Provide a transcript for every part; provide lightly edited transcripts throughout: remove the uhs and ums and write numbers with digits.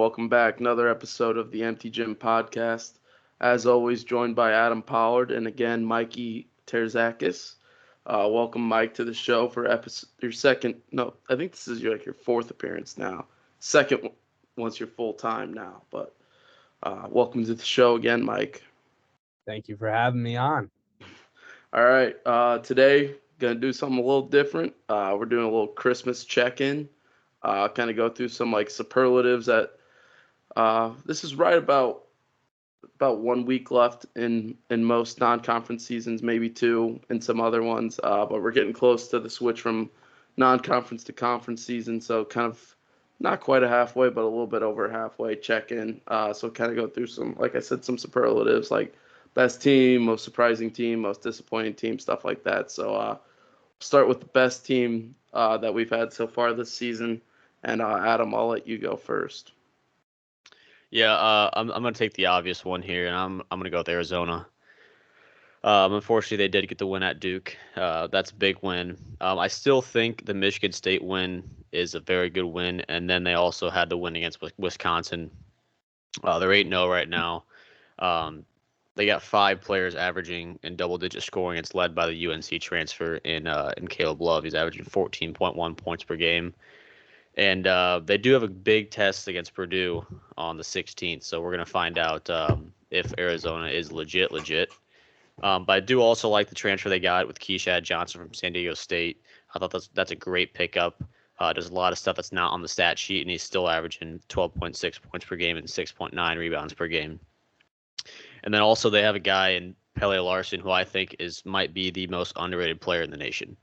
welcome back. Another episode of the Empty Gym podcast. As always, joined by Adam Pollard and again Mikey Terzakis. Welcome, Mike, to the show for episode your second. No, I think this is your fourth appearance now. Second once you're full time now, but welcome to the show again, Mike. Thank you for having me on. All right, today gonna do something a little different. We're doing a little Christmas check-in. Kind of go through some like superlatives that this is right about 1 week left in most non-conference seasons, maybe two in some other ones. But we're getting close to the switch from non-conference to conference season, so kind of not quite a halfway, but a little bit over halfway check-in. So kind of go through some, like I said, some superlatives like best team, most surprising team, most disappointing team, stuff like that. So start with the best team that we've had so far this season. And Adam, I'll let you go first. Yeah, I'm gonna take the obvious one here, and I'm gonna go with Arizona. Unfortunately, they did get the win at Duke. That's a big win. I still think the Michigan State win is a very good win, and then they also had the win against Wisconsin. They're 8-0 right now. They got 5 players averaging in double-digit scoring. It's led by the UNC transfer in Caleb Love. He's averaging 14.1 points per game. And they do have a big test against Purdue on the 16th, so we're going to find out if Arizona is legit. But I do also like the transfer they got with Keishad Johnson from San Diego State. I thought that's a great pickup. There's a lot of stuff that's not on the stat sheet, and he's still averaging 12.6 points per game and 6.9 rebounds per game. And then also they have a guy in Pele Larson who I think might be the most underrated player in the nation.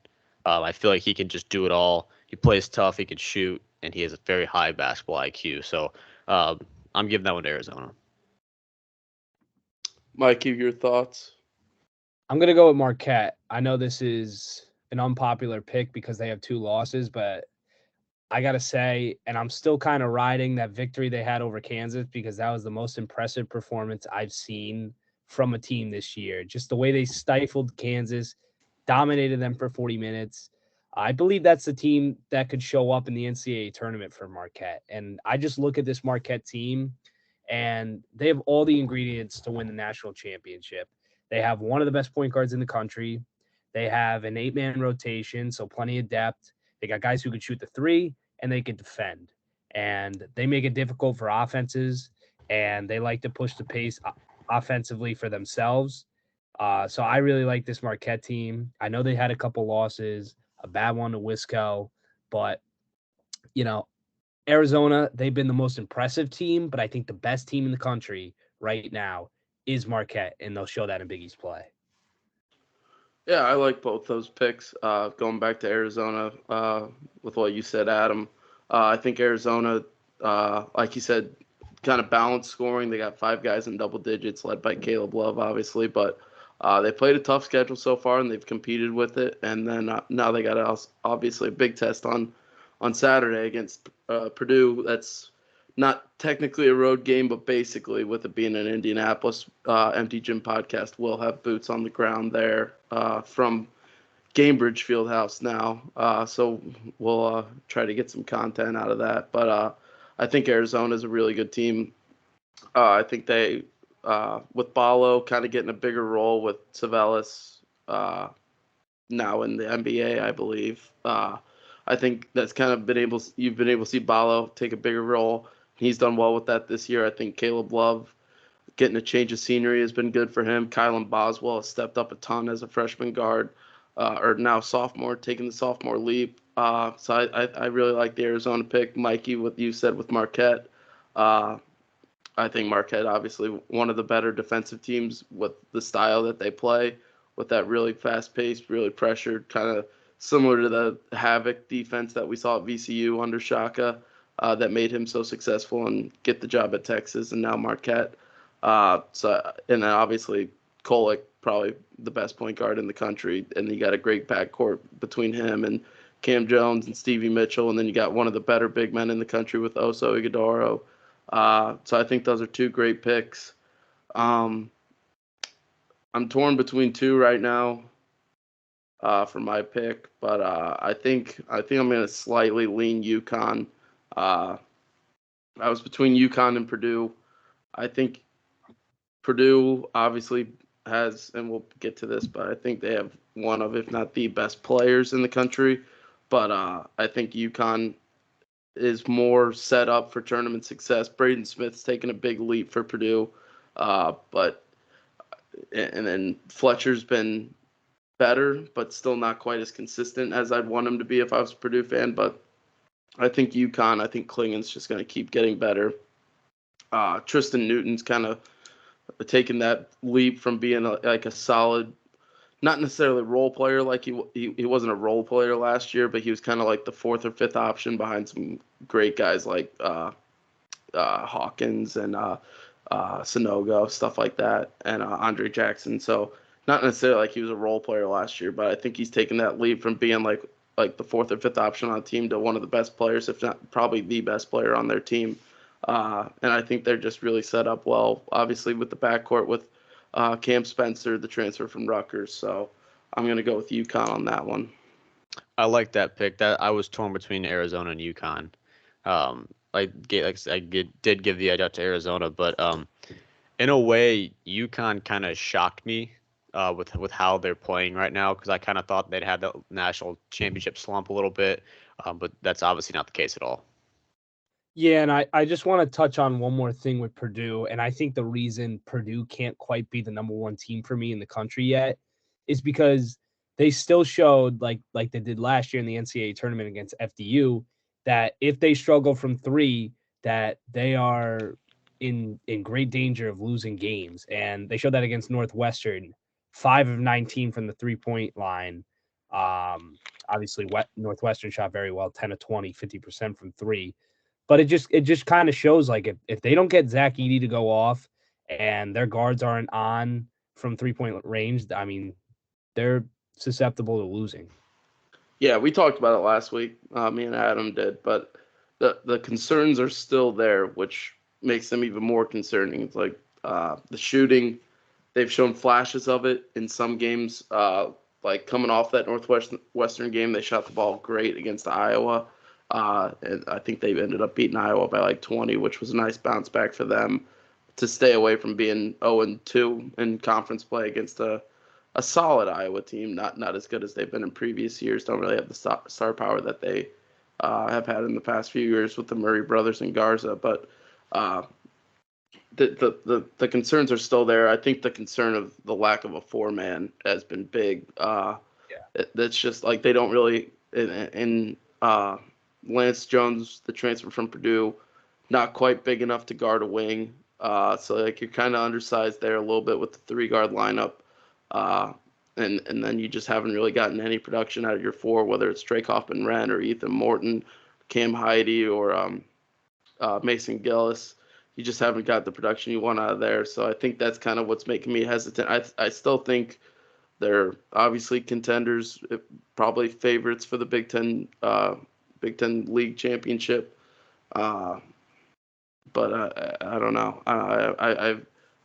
I feel like he can just do it all. He plays tough, he can shoot, and he has a very high basketball IQ. So I'm giving that one to Arizona. Mikey, your thoughts? I'm going to go with Marquette. I know this is an unpopular pick because they have 2 losses, but I got to say, and I'm still kind of riding that victory they had over Kansas because that was the most impressive performance I've seen from a team this year. Just the way they stifled Kansas, dominated them for 40 minutes. I believe that's the team that could show up in the NCAA tournament for Marquette. And I just look at this Marquette team, and they have all the ingredients to win the national championship. They have one of the best point guards in the country. They have an 8-man rotation, so plenty of depth. They got guys who can shoot the 3 and they can defend. And they make it difficult for offenses, and they like to push the pace offensively for themselves. So I really like this Marquette team. I know they had a couple losses, a bad one to Wisco, but, Arizona, they've been the most impressive team, but I think the best team in the country right now is Marquette, and they'll show that in Big East play. Yeah, I like both those picks. Going back to Arizona with what you said, Adam, I think Arizona, like you said, kind of balanced scoring. They got 5 guys in double digits, led by Caleb Love, obviously, but they played a tough schedule so far, and they've competed with it. And then now they got obviously a big test on Saturday against Purdue. That's not technically a road game, but basically with it being in Indianapolis, Empty Gym podcast will have boots on the ground there from Gainbridge Fieldhouse now. So we'll try to get some content out of that. But I think Arizona is a really good team. I think they, with Ballo kind of getting a bigger role with Savelis now in the NBA, I believe. I think that's kind of you've been able to see Ballo take a bigger role. He's done well with that this year. I think Caleb Love getting a change of scenery has been good for him. Kylan Boswell has stepped up a ton as a freshman guard, or now sophomore, taking the sophomore leap. So I really like the Arizona pick. Mikey, what you said with Marquette. I think Marquette, obviously, one of the better defensive teams with the style that they play, with that really fast-paced, really pressured, kind of similar to the Havoc defense that we saw at VCU under Shaka. That made him so successful and get the job at Texas and now Marquette. And then obviously Kolek, probably the best point guard in the country, and you got a great backcourt between him and Cam Jones and Stevie Mitchell, and then you got one of the better big men in the country with Oso Ighodaro. So I think those are 2 great picks. I'm torn between 2 right now for my pick, but I think I'm going to slightly lean UConn. I was between UConn and Purdue. I think Purdue obviously has, and we'll get to this, but I think they have one of, if not the best players in the country. But I think UConn is more set up for tournament success. Braden Smith's taken a big leap for Purdue, but and then Fletcher's been better, but still not quite as consistent as I'd want him to be if I was a Purdue fan. But I think UConn, I think Klingon's just going to keep getting better. Tristan Newton's kind of taken that leap from being like a solid, not necessarily role player, like he wasn't a role player last year, but he was kind of like the fourth or fifth option behind some great guys like Hawkins and Sonogo, stuff like that, and Andre Jackson. So not necessarily like he was a role player last year, but I think he's taken that leap from being like the fourth or fifth option on the team to one of the best players, if not probably the best player on their team. And I think they're just really set up well, obviously with the backcourt with Cam Spencer, the transfer from Rutgers. So I'm going to go with UConn on that one. I like that pick. That I was torn between Arizona and UConn. I did give the edge out to Arizona, but in a way, UConn kind of shocked me with how they're playing right now, because I kind of thought they'd had the national championship slump a little bit, but that's obviously not the case at all. Yeah, and I just want to touch on one more thing with Purdue, and I think the reason Purdue can't quite be the number one team for me in the country yet is because they still showed, like they did last year in the NCAA tournament against FDU, that if they struggle from three, that they are in great danger of losing games. And they showed that against Northwestern, 5 of 19 from the 3-point line. Obviously, Northwestern shot very well, 10 of 20, 50% from three. But it just kind of shows, like, if they don't get Zach Edey to go off and their guards aren't on from 3-point range, I mean, they're susceptible to losing. Yeah, we talked about it last week. Me and Adam did, but the concerns are still there, which makes them even more concerning. It's like the shooting. They've shown flashes of it in some games. Like coming off that Northwestern game, they shot the ball great against Iowa. And I think they ended up beating Iowa by like 20, which was a nice bounce back for them to stay away from being 0-2 in conference play against a solid Iowa team, not as good as they've been in previous years. Don't really have the star power that they have had in the past few years with the Murray brothers and Garza. But the concerns are still there. I think the concern of the lack of a four-man has been big. That's just like they don't really in Lance Jones, the transfer from Purdue, not quite big enough to guard a wing. So like you're kind of undersized there a little bit with the 3-guard lineup. And then you just haven't really gotten any production out of your four, whether it's Drake Hoffman-Wren or Ethan Morton, Cam Heide, or Mason Gillis. You just haven't got the production you want out of there. So I think that's kind of what's making me hesitant. I still think they're obviously contenders, probably favorites for the Big Ten League Championship. But I don't know.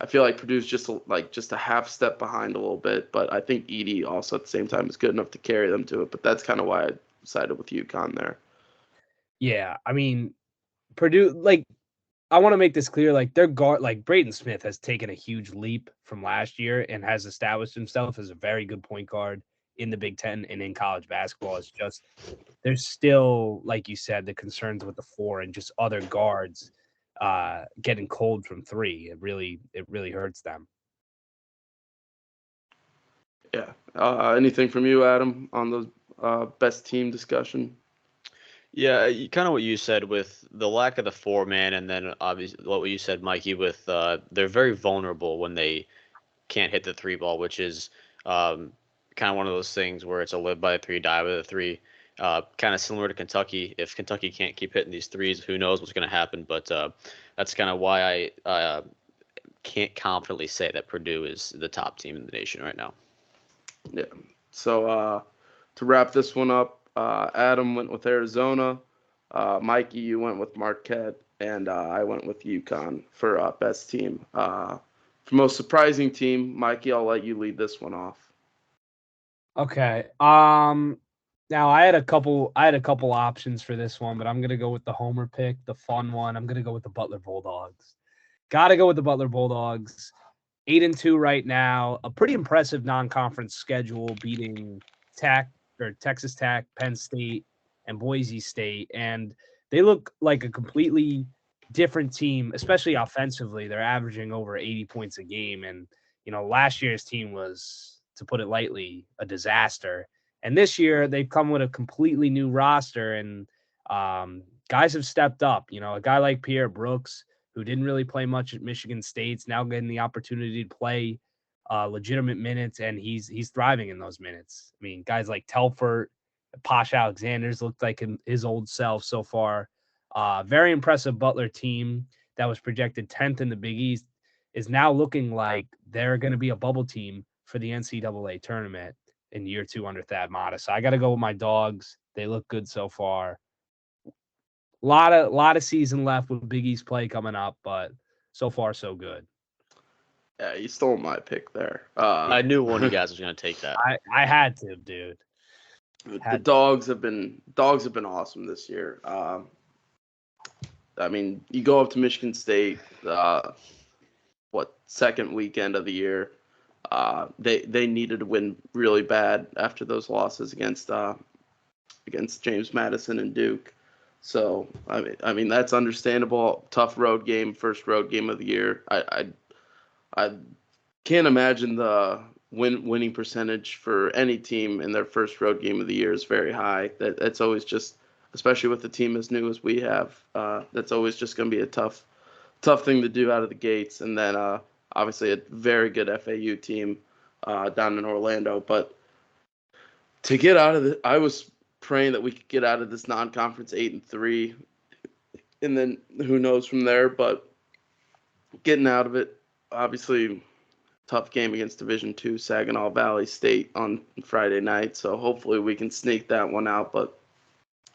I feel like Purdue's just a half step behind a little bit, but I think Edey also at the same time is good enough to carry them to it. But that's kind of why I sided with UConn there. Yeah, I mean, Purdue, like, I want to make this clear, like, their guard, like, Braden Smith has taken a huge leap from last year and has established himself as a very good point guard in the Big Ten and in college basketball. It's just there's still, like you said, the concerns with the four and just other guards getting cold from three. It really hurts them. Yeah. Anything from you, Adam, on the best team discussion? Yeah, kind of what you said with the lack of the four-man, and then obviously what you said, Mikey, with they're very vulnerable when they can't hit the three ball, which is kind of one of those things where it's a live by the three, die by the three. Kind of similar to Kentucky. If Kentucky can't keep hitting these threes, who knows what's going to happen? But that's kind of why I can't confidently say that Purdue is the top team in the nation right now. Yeah. So to wrap this one up, Adam went with Arizona. Mikey, you went with Marquette, and I went with UConn for best team. For most surprising team, Mikey, I'll let you lead this one off. Okay. Now Now I had a couple options for this one, but I'm gonna go with the homer pick, the fun one. I'm gonna go with the Butler Bulldogs. Gotta go with the Butler Bulldogs. 8-2 right now. A pretty impressive non-conference schedule, beating Texas Tech, Penn State, and Boise State. And they look like a completely different team, especially offensively. They're averaging over 80 points a game. And, last year's team was, to put it lightly, a disaster. And this year they've come with a completely new roster, and guys have stepped up. A guy like Pierre Brooks, who didn't really play much at Michigan State's now getting the opportunity to play legitimate minutes, and he's thriving in those minutes. I mean, guys like Telfort, Posh Alexander's looked like his old self so far. Very impressive Butler team that was projected 10th in the Big East is now looking like they're going to be a bubble team for the NCAA tournament in year 2 under Thad Matta. So I got to go with my Dogs. They look good so far. Lot of season left with Big East play coming up, but so far so good. Yeah, you stole my pick there. I knew one of you guys was going to take that. I had to, dude. The dogs have been awesome this year. I mean, you go up to Michigan State, second weekend of the year. They needed to win really bad after those losses against James Madison and Duke. So I mean that's understandable. Tough road game, first road game of the year. I can't imagine the winning percentage for any team in their first road game of the year is very high. That's always just, especially with a team as new as we have, that's always just going to be a tough thing to do out of the gates. And then obviously a very good FAU team down in Orlando. But to get out of it, I was praying that we could get out of this non-conference 8-3, and then who knows from there. But getting out of it, obviously tough game against Division II Saginaw Valley State on Friday night. So hopefully we can sneak that one out. But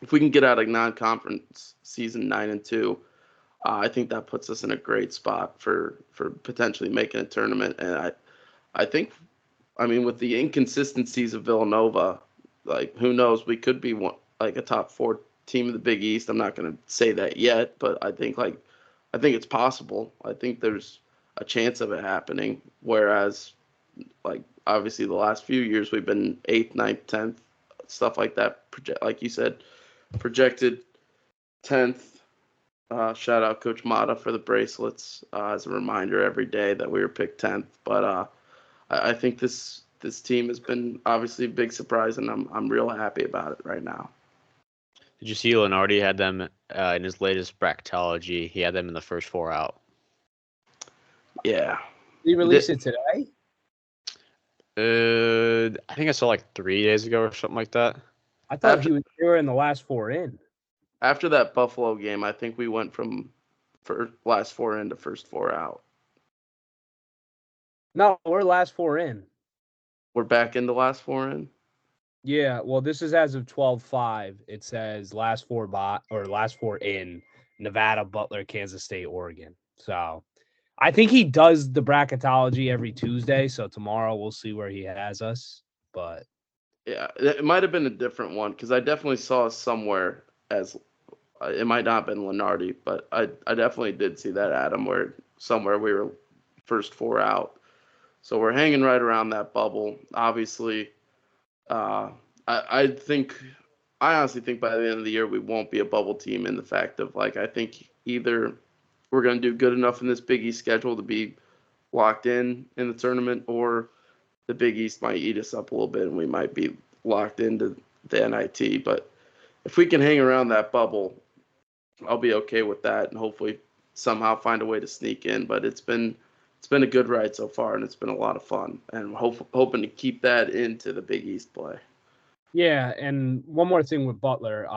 if we can get out of non-conference season 9-2, I think that puts us in a great spot for potentially making a tournament. And I think, I mean, with the inconsistencies of Villanova, like, who knows, we could be a top 4 team of the Big East. I'm not going to say that yet, but I think it's possible. I think there's a chance of it happening. Whereas, like, obviously the last few years we've been 8th, 9th, 10th, stuff like that. Like you said, projected 10th. Shout out Coach Mata for the bracelets as a reminder every day that we were picked 10th. But I think this team has been obviously a big surprise, and I'm real happy about it right now. Did you see Lenardi had them in his latest bracketology? He had them in the first 4 out. Yeah. Did he release it today? I think I saw like 3 days ago or something like that. I thought they were in the last 4 in. After that Buffalo game, I think we went from last 4 in to first 4 out. No, we're last 4 in. We're back into last 4 in? Yeah, well, this is as of 12/5. It says last 4 in Nevada, Butler, Kansas State, Oregon. So I think he does the bracketology every Tuesday. So tomorrow we'll see where he has us. But yeah, it might have been a different one because I definitely saw us somewhere as it might not have been Lenardi, but I definitely did see that, Adam, where somewhere we were first 4 out. So we're hanging right around that bubble. Obviously, I honestly think by the end of the year we won't be a bubble team, in the fact of, like, I think either we're going to do good enough in this Big East schedule to be locked in the tournament, or the Big East might eat us up a little bit and we might be locked into the NIT. But if we can hang around that bubble, I'll be okay with that, and hopefully somehow find a way to sneak in. But it's been a good ride so far, and it's been a lot of fun, and hoping to keep that into the Big East play. yeah, and one more thing with Butler,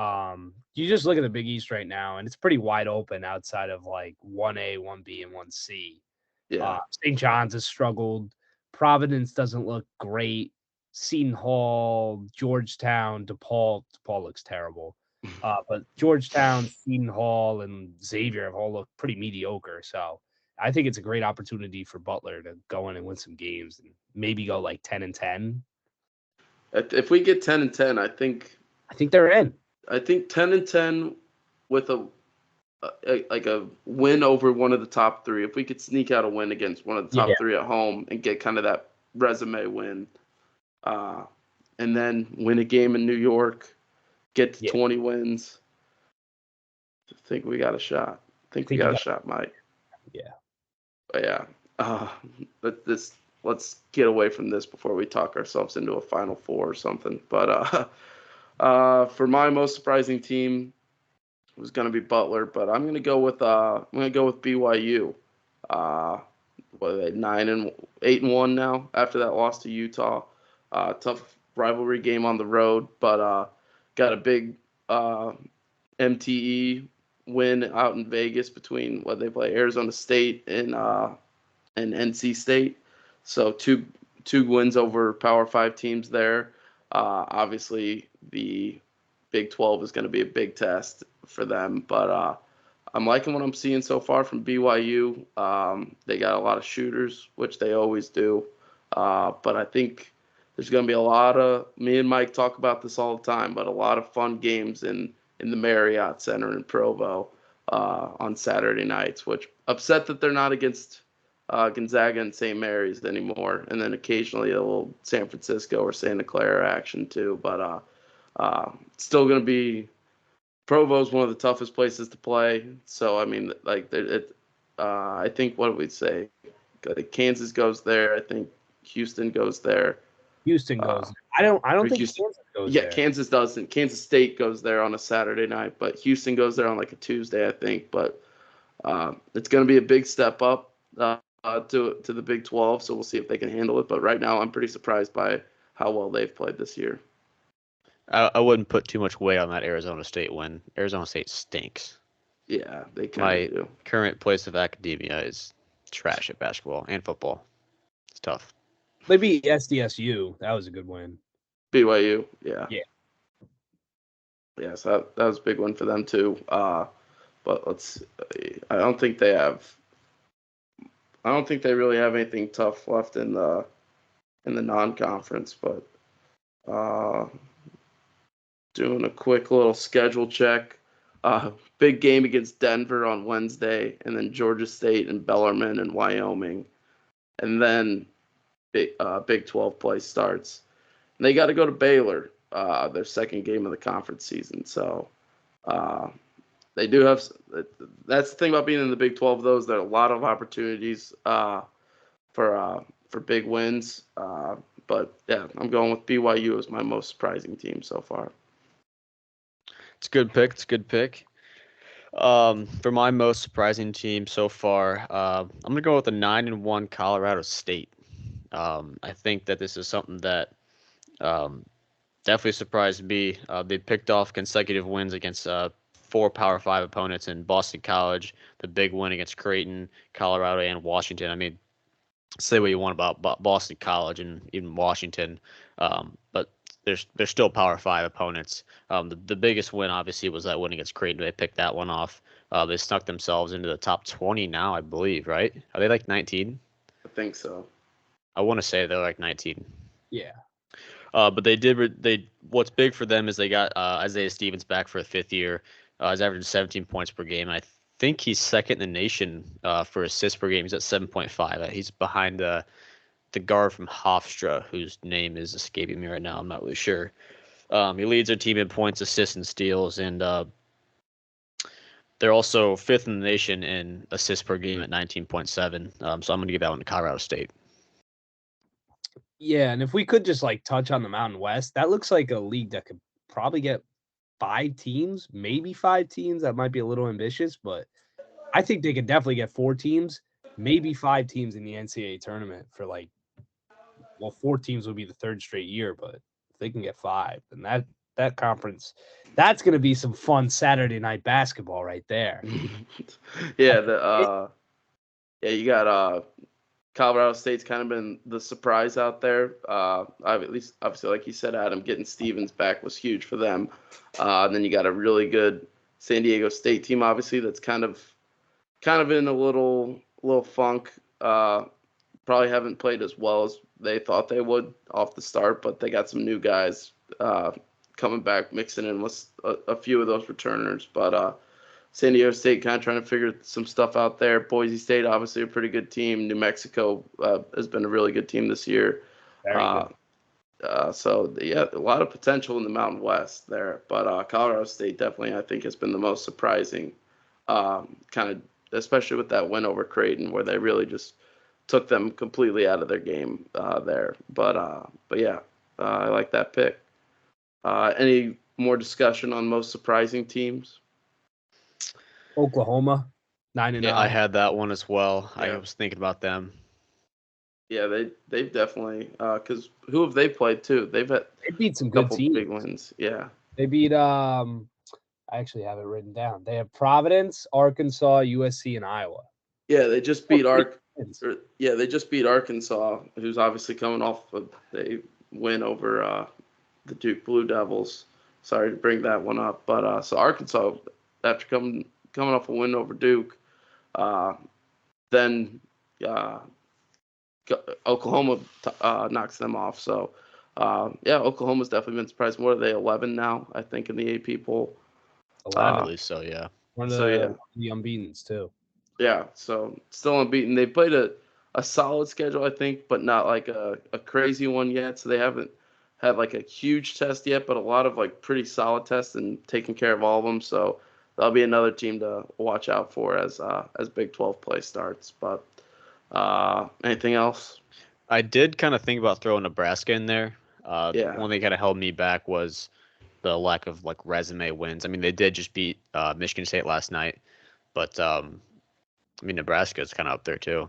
you just look at the Big East right now, and it's pretty wide open outside of like 1A, 1B, and 1C. Yeah. St. John's has struggled. Providence doesn't look great. Seton Hall, Georgetown, DePaul looks terrible. But Georgetown, Seton Hall, and Xavier have all looked pretty mediocre. So I think it's a great opportunity for Butler to go in and win some games and maybe go like 10-10. If we get 10-10, I think I think they're in. I think 10-10 with a win over one of the top three. If we could sneak out a win against one of the top three at home and get kind of that resume win, and then win a game in New York, get to 20 wins. I think we got a shot. I think we got a shot, Mike. Yeah. But yeah. Let's get away from this before we talk ourselves into a Final Four or something. But for my most surprising team, it was going to be Butler, but I'm going to go with BYU. What are they, 8-1 now after that loss to Utah. Tough rivalry game on the road, but got a big MTE win out in Vegas between what they play Arizona State and NC State. So two wins over Power 5 teams there. Obviously, the Big 12 is going to be a big test for them, but I'm liking what I'm seeing so far from BYU. They got a lot of shooters, which they always do, but I think there's going to be a lot of, me and Mike talk about this all the time, but a lot of fun games in the Marriott Center in Provo on Saturday nights, which upset that they're not against Gonzaga and St. Mary's anymore, and then occasionally a little San Francisco or Santa Clara action too. But it's still going to be, Provo's one of the toughest places to play. So I mean, like I think what we'd say, Kansas goes there. I think Houston goes there. Houston goes. I don't think Houston, Kansas goes yeah, there. Kansas doesn't. Kansas State goes there on a Saturday night, but Houston goes there on like a Tuesday, I think. But it's going to be a big step up to the Big 12, so we'll see if they can handle it. But right now, I'm pretty surprised by how well they've played this year. I wouldn't put too much weight on that Arizona State win. Arizona State stinks. Yeah, they kind of do. My current place of academia is trash at basketball and football. It's tough. They beat SDSU. That was a good win. BYU, yeah. Yeah. Yeah, so that was a big one for them too. But I don't think they really have anything tough left in the non-conference. But doing a quick little schedule check. Big game against Denver on Wednesday, and then Georgia State and Bellarmine and Wyoming, and then Big 12 play starts. And they got to go to Baylor, their second game of the conference season. So they do have. That's the thing about being in the Big 12. There are a lot of opportunities for big wins. But yeah, I'm going with BYU as my most surprising team so far. It's a good pick. For my most surprising team so far, I'm going to go with the 9-1 Colorado State. I think that this is something that definitely surprised me. They picked off consecutive wins against 4 Power 5 opponents in Boston College, the big win against Creighton, Colorado, and Washington. I mean, say what you want about Boston College and even Washington, but they're still Power 5 opponents. The biggest win, obviously, was that win against Creighton. They picked that one off. They snuck themselves into the top 20 now, I believe, right? Are they like 19? I think so. I want to say they're like 19. Yeah. But what's big for them is they got Isaiah Stevens back for a 5th year. He's averaging 17 points per game. And I think he's second in the nation for assists per game. He's at 7.5. He's behind the guard from Hofstra, whose name is escaping me right now. I'm not really sure. He leads their team in points, assists, and steals, and they're also 5th in the nation in assists per game at 19.7. So I'm going to give that one to Colorado State. Yeah, and if we could just like touch on the Mountain West, that looks like a league that could probably get 5 teams, maybe 5 teams. That might be a little ambitious, but I think they could definitely get 4 teams, maybe 5 teams in the NCAA tournament for 4 teams would be the 3rd straight year, but if they can get 5, then that conference, that's going to be some fun Saturday night basketball right there. Yeah, you got Colorado State's kind of been the surprise out there. At least, obviously, like you said, Adam, getting Stevens back was huge for them. And then you got a really good San Diego State team, obviously, that's kind of in a little funk. Probably haven't played as well as they thought they would off the start, but they got some new guys coming back, mixing in with a few of those returners. But San Diego State kind of trying to figure some stuff out there. Boise State, obviously a pretty good team. New Mexico has been a really good team this year. Very good. So, yeah, a lot of potential in the Mountain West there. But Colorado State definitely, I think, has been the most surprising, kind of, especially with that win over Creighton, where they really just took them completely out of their game there. But yeah, I like that pick. Any more discussion on most surprising teams? Oklahoma, 9-0. Yeah, I had that one as well. Yeah. I was thinking about them. Yeah, they've definitely because who have they played too? They've had They beat some a good couple teams. big wins. Yeah, They beat I actually have it written down. They have Providence, Arkansas, USC, and Iowa. yeah, they just beat Wins. they just beat Arkansas, who's obviously coming off of a win over the Duke Blue Devils. Sorry to bring that one up, but so Arkansas, after coming off a win over Duke, then Oklahoma knocks them off. So yeah, Oklahoma's definitely been surprised. What are they, 11 now? I think in the AP poll. 11. I believe so, yeah. One of so, the, yeah. one of the unbeatens too. Yeah, so still unbeaten. They played a solid schedule, I think, but not like a crazy one yet. So they haven't had like a huge test yet, but a lot of like pretty solid tests and taking care of all of them. So that'll be another team to watch out for as Big 12 play starts. But anything else? I did kind of think about throwing Nebraska in there. Yeah. One thing kind of held me back was the lack of like resume wins. I mean, they did just beat Michigan State last night, but I mean, Nebraska is kind of up there too.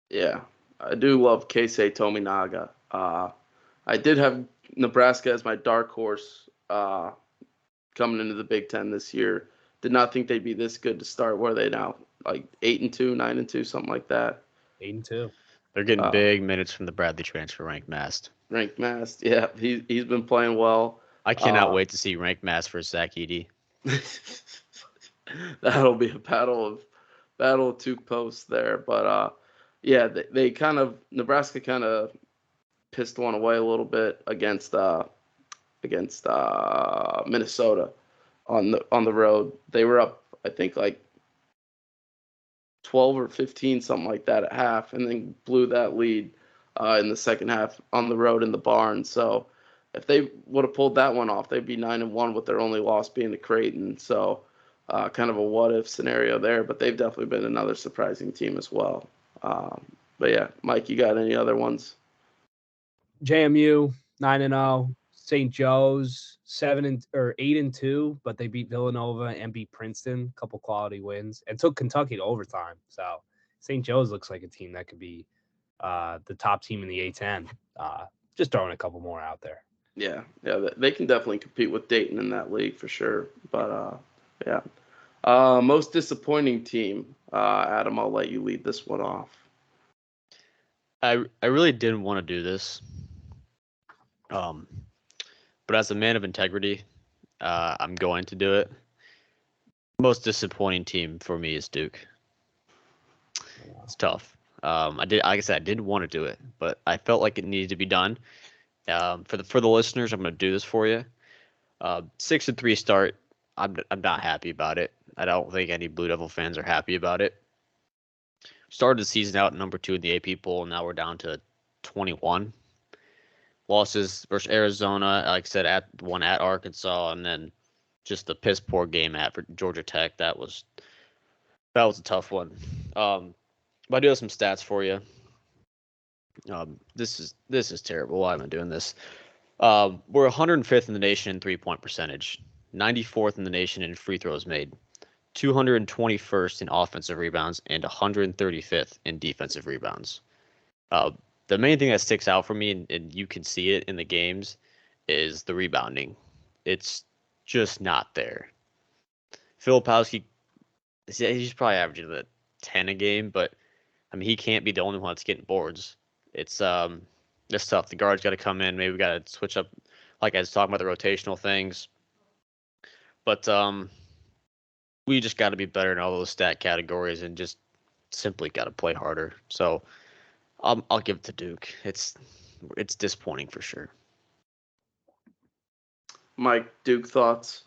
Yeah, I do love Keisei Tominaga. I did have Nebraska as my dark horse coming into the Big Ten this year. Did not think they'd be this good to start. Where are they now? Like 8-2, 9-2, something like that. 8-2. They're getting big minutes from the Bradley transfer, Ranked Mast. Ranked Mast, yeah, he's been playing well. I cannot wait to see Ranked Mast versus Zach Edey. That'll be a battle of two posts there. But yeah, they kind of Nebraska kind of pissed one away a little bit against Minnesota on the road. They were up, I think, like 12 or 15, something like that at half, and then blew that lead in the second half on the road in the barn. So if they would have pulled that one off, they'd be 9-1 with their only loss being to Creighton. So kind of a what if scenario there, but they've definitely been another surprising team as well. But yeah, Mike, you got any other ones? JMU 9-0. St. Joe's 8-2, but they beat Villanova and beat Princeton. A couple quality wins and took Kentucky to overtime. So St. Joe's looks like a team that could be the top team in the A10. Just throwing a couple more out there. Yeah, they can definitely compete with Dayton in that league for sure. But yeah, most disappointing team. Adam, I'll let you lead this one off. I really didn't want to do this. But as a man of integrity, I'm going to do it. Most disappointing team for me is Duke. It's tough. Like I said, I didn't want to do it, but I felt like it needed to be done. For the listeners, I'm going to do this for you. 6-3 start. I'm not happy about it. I don't think any Blue Devil fans are happy about it. Started the season out at number 2 in the AP poll, and now we're down to 21. Losses versus Arizona, like I said, one at Arkansas, and then just the piss poor game at Georgia Tech. That was a tough one. But I do have some stats for you. This is terrible. Why am I doing this? We're 105th in the nation in 3-point percentage, 94th in the nation in free throws made, 221st in offensive rebounds, and 135th in defensive rebounds. The main thing that sticks out for me, and you can see it in the games, is the rebounding. It's just not there. Filipowski, he's probably averaging 10 a game, but I mean, he can't be the only one that's getting boards. It's tough. The guard's got to come in. Maybe we got to switch up, like I was talking about the rotational things. But we just got to be better in all those stat categories and just simply got to play harder. So I'll give it to Duke. It's disappointing for sure. Mike, Duke thoughts?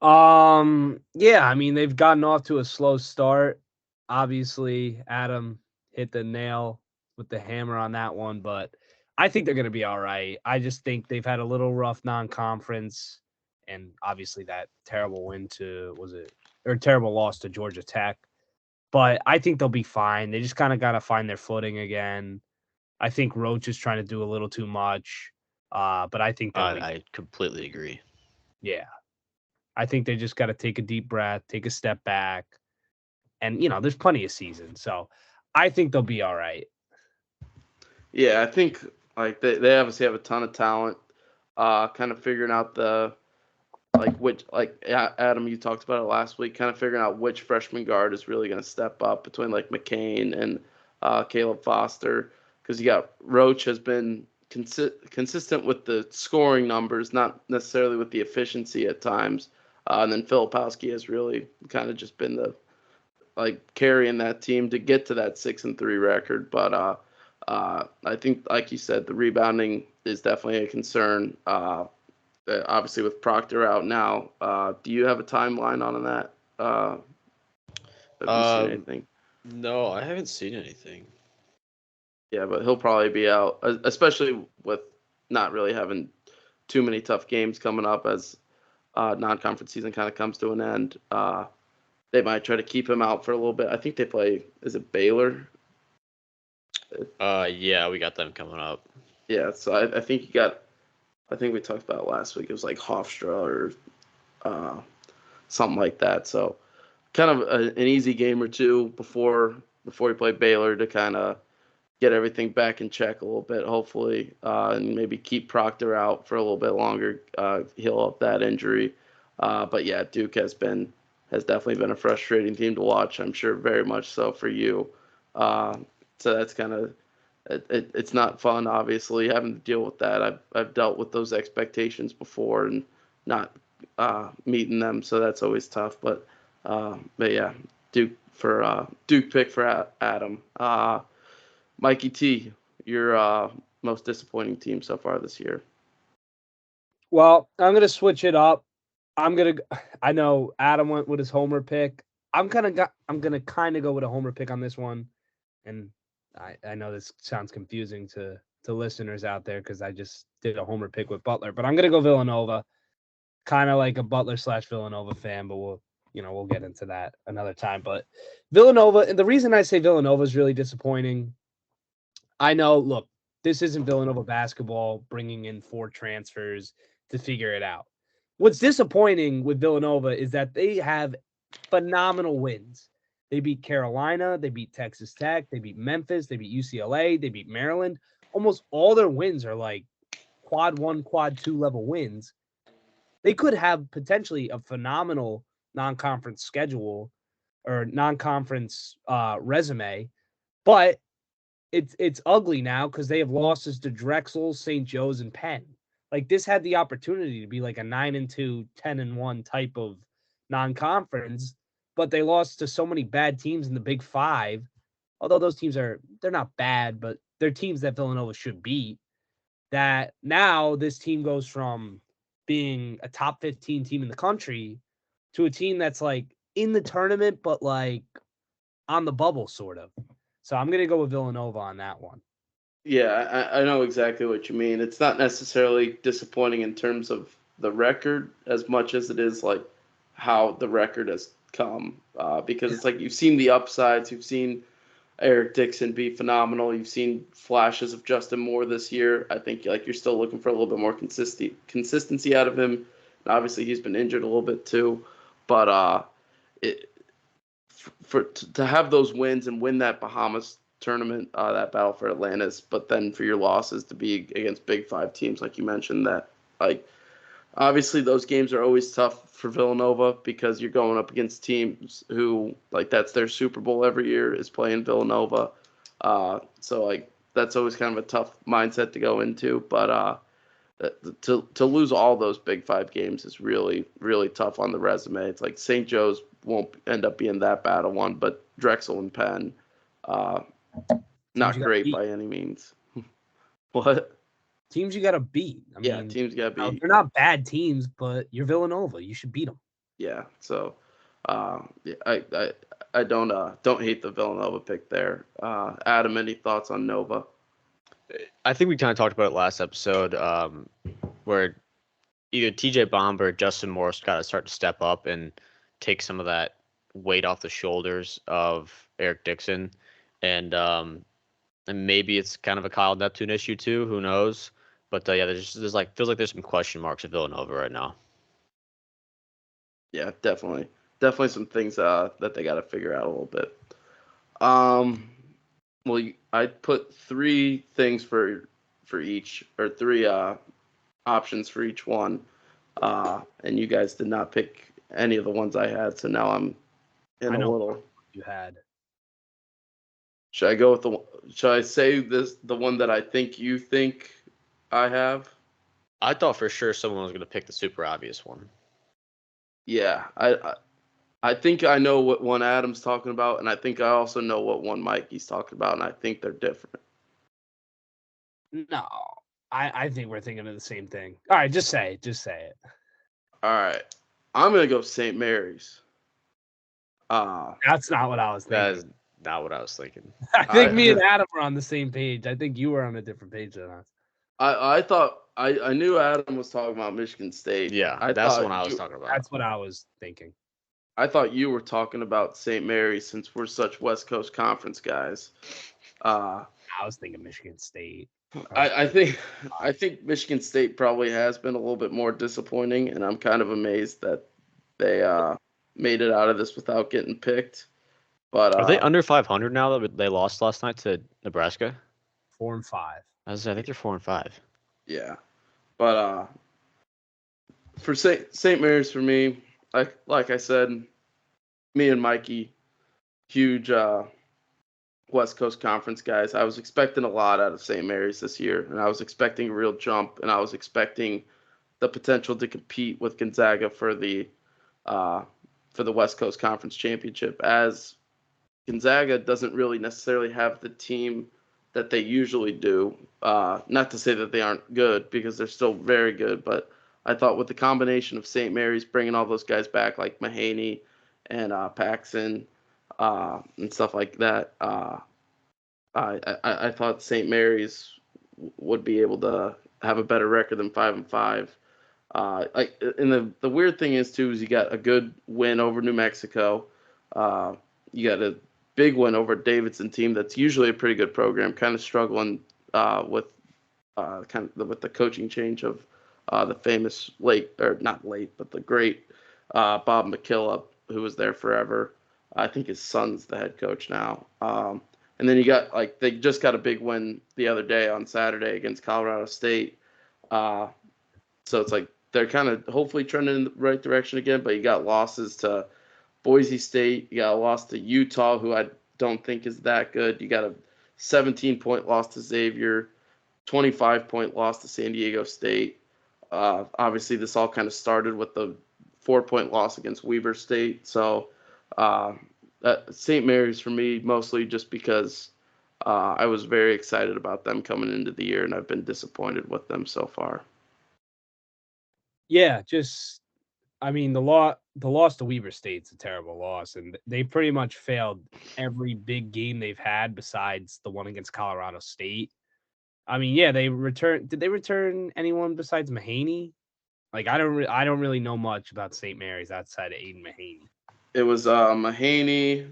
Yeah, I mean, they've gotten off to a slow start. Obviously, Adam hit the nail with the hammer on that one, but I think they're going to be all right. I just think they've had a little rough non-conference, and obviously that terrible win terrible loss to Georgia Tech. But I think they'll be fine. They just kind of got to find their footing again. I think Roach is trying to do a little too much, but I think they'll be. I completely agree. Yeah. I think they just got to take a deep breath, take a step back. And, there's plenty of seasons. So I think they'll be all right. Yeah, I think like they obviously have a ton of talent. Kind of figuring out Adam, you talked about it last week, kind of figuring out which freshman guard is really going to step up between like McCain and Caleb Foster, because you got Roach has been consistent with the scoring numbers, not necessarily with the efficiency at times. And then Filipowski has really kind of just been the carrying that team to get to that 6-3 record. But I think, like you said, the rebounding is definitely a concern. Obviously, with Proctor out now, do you have a timeline on that? Have you seen anything? No, I haven't seen anything. Yeah, but he'll probably be out, especially with not really having too many tough games coming up as non-conference season kind of comes to an end. They might try to keep him out for a little bit. I think they play, is it Baylor? Yeah, we got them coming up. Yeah, so I think I think we talked about it last week. It was like Hofstra or something like that. So kind of an easy game or two before you play Baylor to kind of get everything back in check a little bit, hopefully, and maybe keep Proctor out for a little bit longer, heal up that injury. But yeah, Duke has definitely been a frustrating team to watch. I'm sure very much so for you. So that's kind of it's not fun, obviously, having to deal with that. I've dealt with those expectations before and not meeting them, so that's always tough. But yeah, Duke pick for Adam. Mikey T, your most disappointing team so far this year. Well, I'm going to switch it up. I know Adam went with his homer pick. I'm going to kind of go with a homer pick on this one. And I know this sounds confusing to listeners out there because I just did a homer pick with Butler, but I'm going to go Villanova. Kind of like a Butler/Villanova fan, but we'll get into that another time. But Villanova, and the reason I say Villanova is really disappointing, I know, look, this isn't Villanova basketball bringing in 4 transfers to figure it out. What's disappointing with Villanova is that they have phenomenal wins. They beat Carolina, they beat Texas Tech, they beat Memphis, they beat UCLA, they beat Maryland. Almost all their wins are like quad 1, quad 2 level wins. They could have potentially a phenomenal non-conference schedule or non-conference resume, but it's ugly now because they have losses to Drexel, St. Joe's, and Penn. Like, this had the opportunity to be like a 9-2, 10-1 type of non-conference, but they lost to so many bad teams in the Big Five. Although those teams they're not bad, but they're teams that Villanova should beat. That now this team goes from being a top 15 team in the country to a team that's like in the tournament, but like on the bubble, sort of. So I'm going to go with Villanova on that one. Yeah, I know exactly what you mean. It's not necessarily disappointing in terms of the record as much as it is like how the record has come. Because it's like you've seen the upsides, you've seen Eric Dixon be phenomenal, you've seen flashes of Justin Moore this year. I think like you're still looking for a little bit more consistency out of him. And obviously, he's been injured a little bit too, but to have those wins and win that Bahamas tournament, that battle for Atlantis, but then for your losses to be against Big Five teams, like you mentioned, that like obviously those games are always tough for Villanova because you're going up against teams who like that's their Super Bowl every year is playing Villanova. So like that's always kind of a tough mindset to go into, but to lose all those Big Five games is really, really tough on the resume. It's like St. Joe's won't end up being that bad a one, but Drexel and Penn, not great by any means. What? teams you got to beat. I Yeah, mean, teams got to beat. they're not bad teams, but you're Villanova. You should beat them. Yeah, so yeah, I don't hate the Villanova pick there. Adam, any thoughts on Nova? I think we kind of talked about it last episode, where either TJ Bomber or Justin Morris got to start to step up and take some of that weight off the shoulders of Eric Dixon, and maybe it's kind of a Kyle Neptune issue too. Who knows? But yeah, there's like feels like there's some question marks at Villanova right now. Yeah, definitely some things that they got to figure out a little bit. Well, I put 3 things for each, or 3 options for each one, and you guys did not pick any of the ones I had, so now I'm in a little. You had. Should I go with should I say the one that I think you think I have? I thought for sure someone was going to pick the super obvious one. Yeah, I think I know what one Adam's talking about, and I think I also know what one Mikey's talking about, and I think they're different. No, I think we're thinking of the same thing. All right, just say it. Just say it. All right, I'm gonna go St. Mary's. That's not what I was thinking. That is not what I was thinking. I think me and Adam were on the same page. I think you were on a different page than us. I thought I knew Adam was talking about Michigan State. Yeah, that's the one I was talking about. That's what I was thinking. I thought you were talking about St. Mary's since we're such West Coast Conference guys. I was thinking Michigan State. I think Michigan State probably has been a little bit more disappointing, and I'm kind of amazed that they made it out of this without getting picked. But are they under 500 now that they lost last night to Nebraska? 4-5. I think they're 4-5. Yeah, but for St. Mary's, for me, like I said, me and Mikey, huge West Coast Conference guys. I was expecting a lot out of St. Mary's this year, and I was expecting a real jump, and I was expecting the potential to compete with Gonzaga for the West Coast Conference championship, as Gonzaga doesn't really necessarily have the team that they usually do. Not to say that they aren't good, because they're still very good, but I thought with the combination of St. Mary's bringing all those guys back, like Mahaney and Paxson and stuff like that, I thought St. Mary's would be able to have a better record than 5-5. And the weird thing is too, is you got a good win over New Mexico. You got a big win over Davidson team that's usually a pretty good program, kind of struggling with the coaching change of the famous the great Bob McKillop, who was there forever. I think his son's the head coach now. And then you got they just got a big win the other day on Saturday against Colorado State. So it's like they're kind of hopefully trending in the right direction again, but you got losses to Boise State. You got a loss to Utah, who I don't think is that good. You got a 17-point loss to Xavier, 25-point loss to San Diego State. Obviously, this all kind of started with the 4-point loss against Weber State. So St. Mary's for me, mostly just because I was very excited about them coming into the year, and I've been disappointed with them so far. Yeah, the loss to Weber State's a terrible loss, and they pretty much failed every big game they've had besides the one against Colorado State. Did they return anyone besides Mahaney? I don't really know much about St. Mary's outside of Aiden Mahaney. It was Mahaney,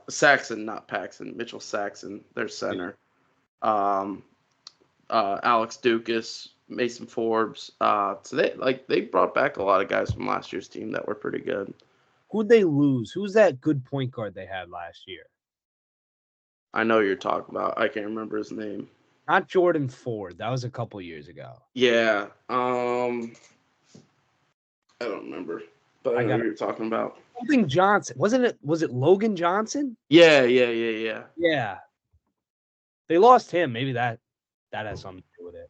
Saxon, not Paxson, Mitchell Saxon, their center. Alex Dukas, Mason Forbes. So they brought back a lot of guys from last year's team that were pretty good. Who'd they lose? Who's that good point guard they had last year? I know you're talking about. I can't remember his name. Not Jordan Ford. That was a couple years ago. Yeah. I don't remember, but I know what you're talking about. Logan Johnson. Was it Logan Johnson? Yeah. Yeah. They lost him. Maybe that has something to do with it.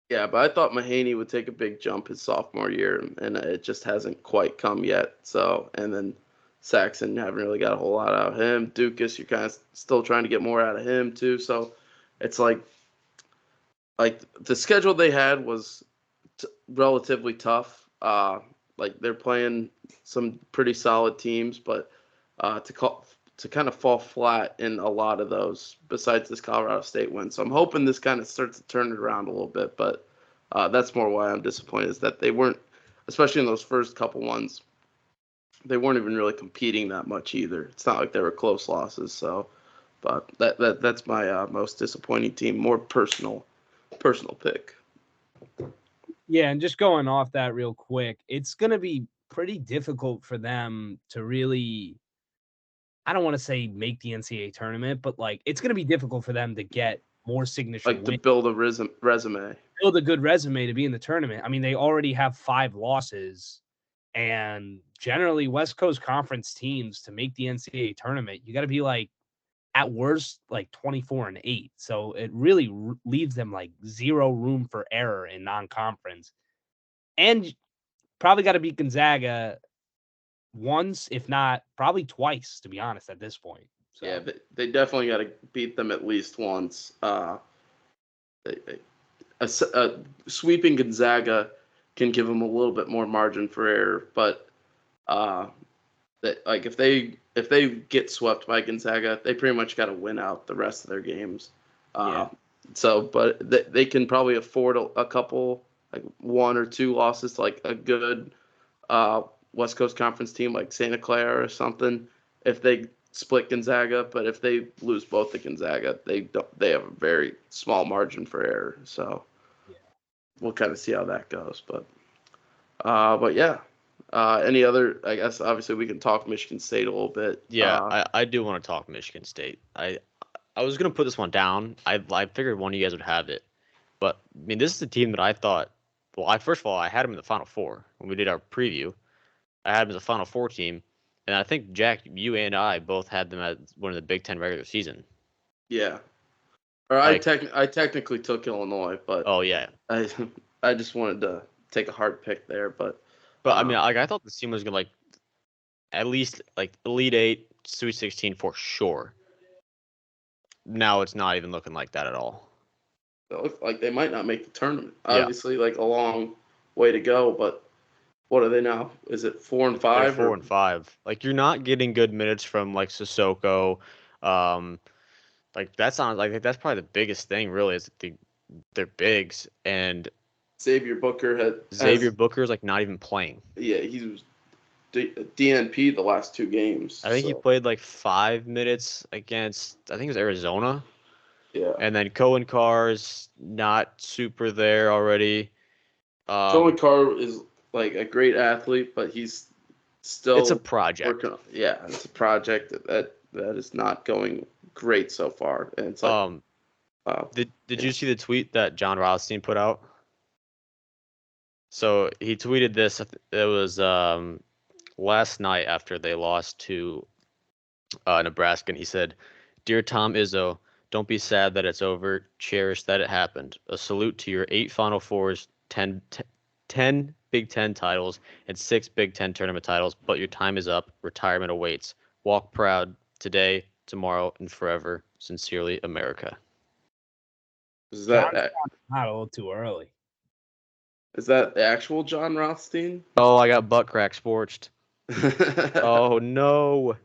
Yeah, but I thought Mahaney would take a big jump his sophomore year, and it just hasn't quite come yet. So, and then Saxon, you haven't really got a whole lot out of him. Dukas, you're kind of still trying to get more out of him too. So, it's like like the schedule they had was relatively tough. Like they're playing some pretty solid teams, but to kind of fall flat in a lot of those. Besides this Colorado State win, so I'm hoping this kind of starts to turn it around a little bit. But that's more why I'm disappointed is that they weren't, especially in those first couple ones, they weren't even really competing that much either. It's not like they were close losses. So, but that's my most disappointing team. More personal pick. Yeah, and just going off that real quick, it's going to be pretty difficult for them to really, I don't want to say make the NCAA tournament, but like it's going to be difficult for them to get more signature Like to wins. build a resume. Build a good resume to be in the tournament. I mean, they already have 5 losses, and generally West Coast Conference teams to make the NCAA tournament, you got to be like at worst like 24-8. So it really leaves them like zero room for error in non-conference. And probably got to beat Gonzaga once, if not probably twice, to be honest, at this point. So. Yeah, they definitely got to beat them at least once. Sweeping Gonzaga can give them a little bit more margin for error, but like if they get swept by Gonzaga, they pretty much got to win out the rest of their games. Yeah. So, but they can probably afford a couple, like 1 or 2 losses to like a good West Coast Conference team like Santa Clara or something. If they split Gonzaga, but if they lose both to Gonzaga, they have a very small margin for error. So we'll kind of see how that goes. But yeah. Any other? I guess obviously we can talk Michigan State a little bit. Yeah, I do want to talk Michigan State. I was gonna put this one down. I figured one of you guys would have it, but I mean this is a team that I thought. Well, first of all I had them in the Final Four when we did our preview. I had them as a Final Four team, and I think Jack, you and I both had them as one of the Big Ten regular season. Yeah. Or I technically took Illinois, but oh yeah, I just wanted to take a hard pick there, but I mean like I thought this team was gonna like at least like Elite 8, Sweet 16 for sure. Now it's not even looking like that at all. It looks like they might not make the tournament. Yeah. Obviously, like a long way to go, but what are they now? Is it 4 and 5? They're 4 and 5. Like you're not getting good minutes from like Sissoko. Like that sounds like that's probably the biggest thing really is they're bigs and Xavier Booker Booker's like not even playing. Yeah, he was DNP the last 2 games. I think he played like 5 minutes against I think it was Arizona. Yeah. And then Cohen Carr's not super there already. Cohen Carr is like a great athlete, but he's still it's a project. It's a project that is not going great so far. And it's like did you see the tweet that John Rothstein put out? So he tweeted this. It was last night after they lost to Nebraska, and he said, "Dear Tom Izzo, don't be sad that it's over. Cherish that it happened. A salute to your 8 Final Fours, 10 Big Ten titles, and 6 Big Ten tournament titles. But your time is up. Retirement awaits. Walk proud today, tomorrow, and forever. Sincerely, America." Is that not a little too early? Is that the actual John Rothstein? Oh, I got butt crack sporched. Oh no.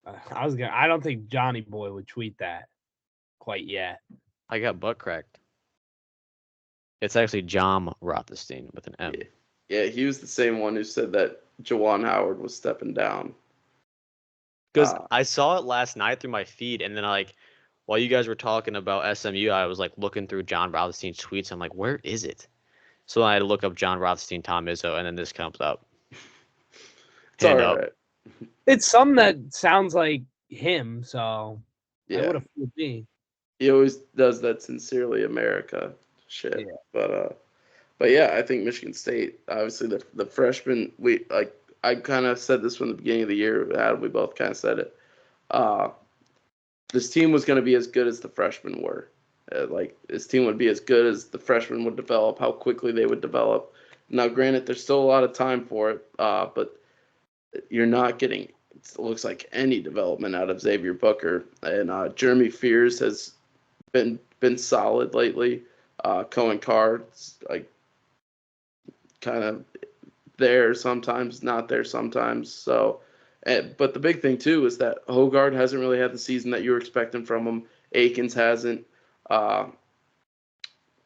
I don't think Johnny Boy would tweet that quite yet. I got butt cracked. It's actually John Rothstein with an M. Yeah, he was the same one who said that Juwan Howard was stepping down. Because I saw it last night through my feed, and then while you guys were talking about SMU, I was like looking through John Rothstein's tweets. I'm like, where is it? So I had to look up John Rothstein, Tom Izzo, and then this comes up. It's all right. It's something that sounds like him, so yeah. I would have fooled me. He always does that sincerely America shit. Yeah. But yeah, I think Michigan State, obviously the freshmen, I kind of said this from the beginning of the year, Adam, we both kind of said it. This team was going to be as good as the freshmen were. This team would be as good as the freshmen would develop, how quickly they would develop. Now, granted, there's still a lot of time for it, but you're not getting, it looks like, any development out of Xavier Booker. And Jeremy Fears has been solid lately. Cohen Carr's like kind of there sometimes, not there sometimes. So, but the big thing too is that Hogard hasn't really had the season that you were expecting from him. Akins hasn't. Uh,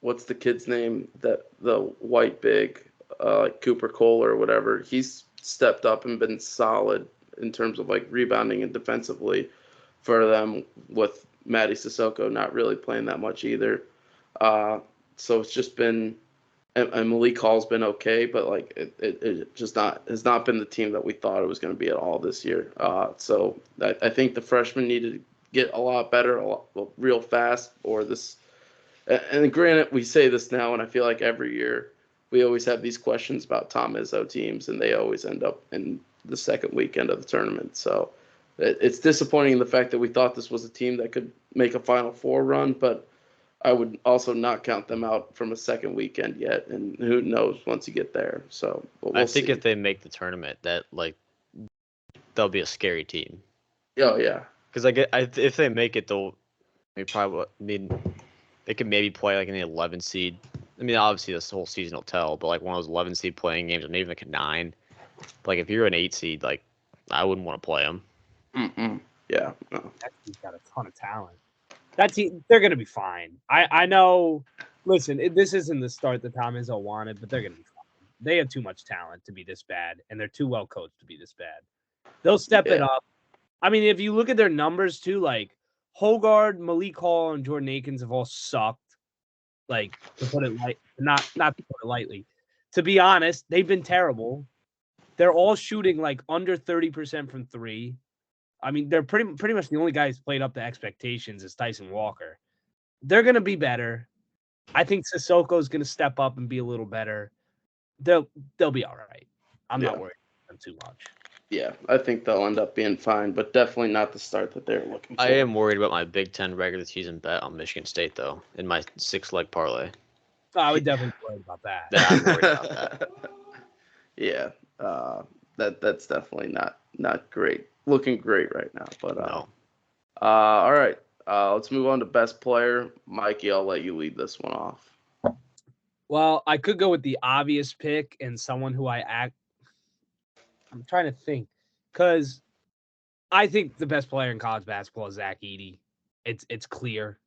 what's the kid's name? That the white big, like Cooper Cole or whatever. He's stepped up and been solid in terms of like rebounding and defensively for them. With Matty Sissoko not really playing that much either. So it's just been. And Malik Hall's been okay, but like it just has not been the team that we thought it was going to be at all this year. So I think the freshmen need to get a lot better, real fast, or this. And granted, we say this now, and I feel like every year we always have these questions about Tom Izzo teams, and they always end up in the second weekend of the tournament. So it's disappointing in the fact that we thought this was a team that could make a Final Four run, but I would also not count them out from a second weekend yet, and who knows once you get there. So we'll I think see. if they make the tournament, that like they'll be a scary team. Oh yeah, Because if they make it, they probably. I mean, they could maybe play like in the 11 seed. I mean, obviously this whole season will tell, but like one of those 11 seed playing games, or maybe like a 9. But like if you're an 8 seed, like I wouldn't want to play them. Yeah, no. That team's got a ton of talent. That team, they're going to be fine. I know. Listen, this isn't the start that Tom Izzo wanted, but they're going to be fine. They have too much talent to be this bad, and they're too well coached to be this bad. They'll step it up. I mean, if you look at their numbers too, like Hogard, Malik Hall, and Jordan Akins have all sucked. Like, to put it not to put it lightly. To be honest, they've been terrible. They're all shooting like under 30% from 3. I mean, they're pretty much the only guy who's played up to expectations is Tyson Walker. They're going to be better. I think Sissoko's going to step up and be a little better. They'll be all right. I'm not worried about them too much. Yeah, I think they'll end up being fine, but definitely not the start that they're looking for. I am worried about my Big Ten regular season bet on Michigan State, though, in my 6-leg parlay. Oh, I would definitely be worried about that. Yeah, I'm worried about that. Yeah, that's definitely not great. Looking great right now, but No. All right. Let's move on to best player. Mikey, I'll let you lead this one off. Well, I could go with the obvious pick and someone who I'm trying to think, because I think the best player in college basketball is Zach Edey. It's clear.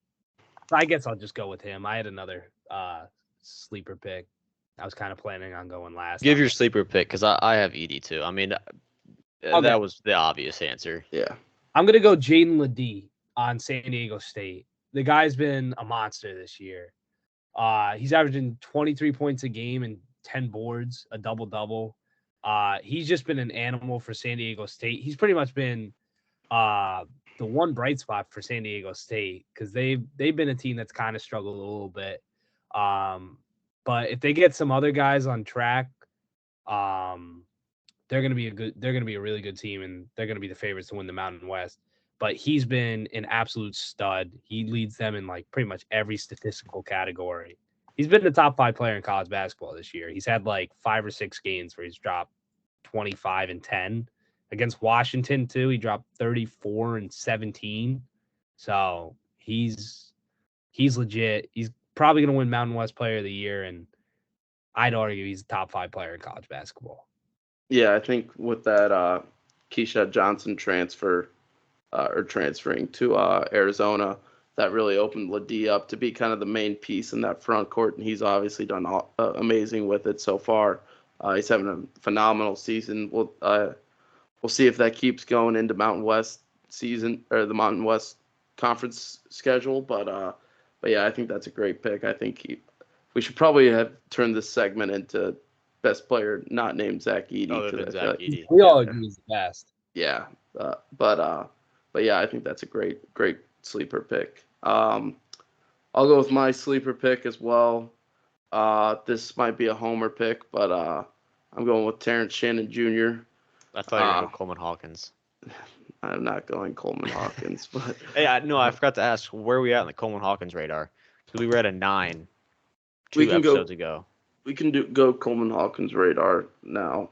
So I guess I'll just go with him. I had another sleeper pick. I was kind of planning on going last. Give your sleeper pick, because I have Edey too. I mean, that was the obvious answer. Yeah. I'm going to go Jaden Ledee on San Diego State. The guy's been a monster this year. He's averaging 23 points a game and 10 boards, a double-double. He's just been an animal for San Diego State. He's pretty much been the one bright spot for San Diego State because they've been a team that's kind of struggled a little bit. But if they get some other guys on track, they're going to be a really good team, and they're going to be the favorites to win the Mountain West. But he's been an absolute stud. He leads them in like pretty much every statistical category. He's been the top 5 player in college basketball this year. He's had like 5 or 6 games where he's dropped 25 and 10. Against Washington too, he dropped 34 and 17. So he's legit. He's probably going to win Mountain West Player of the Year, and I'd argue he's a top 5 player in college basketball. Yeah, I think with that Keisha Johnson transfer or transferring to Arizona, that really opened Ledee up to be kind of the main piece in that front court, and he's obviously done amazing with it so far. He's having a phenomenal season. We'll see if that keeps going into Mountain West season or the Mountain West Conference schedule. But yeah, I think that's a great pick. I think we should probably have turned this segment into best player not named Zach Edey. Other than Zach Edey. We all agree he's the best. Yeah, but yeah, I think that's a great sleeper pick. I'll go with my sleeper pick as well. This might be a homer pick, but I'm going with Terrence Shannon Jr. I thought you were going Coleman Hawkins. I'm not going Coleman Hawkins, but hey, I forgot to ask, where are we at in the Coleman Hawkins radar? Because we were at a 9 2 episodes ago. We can go Coleman Hawkins radar now.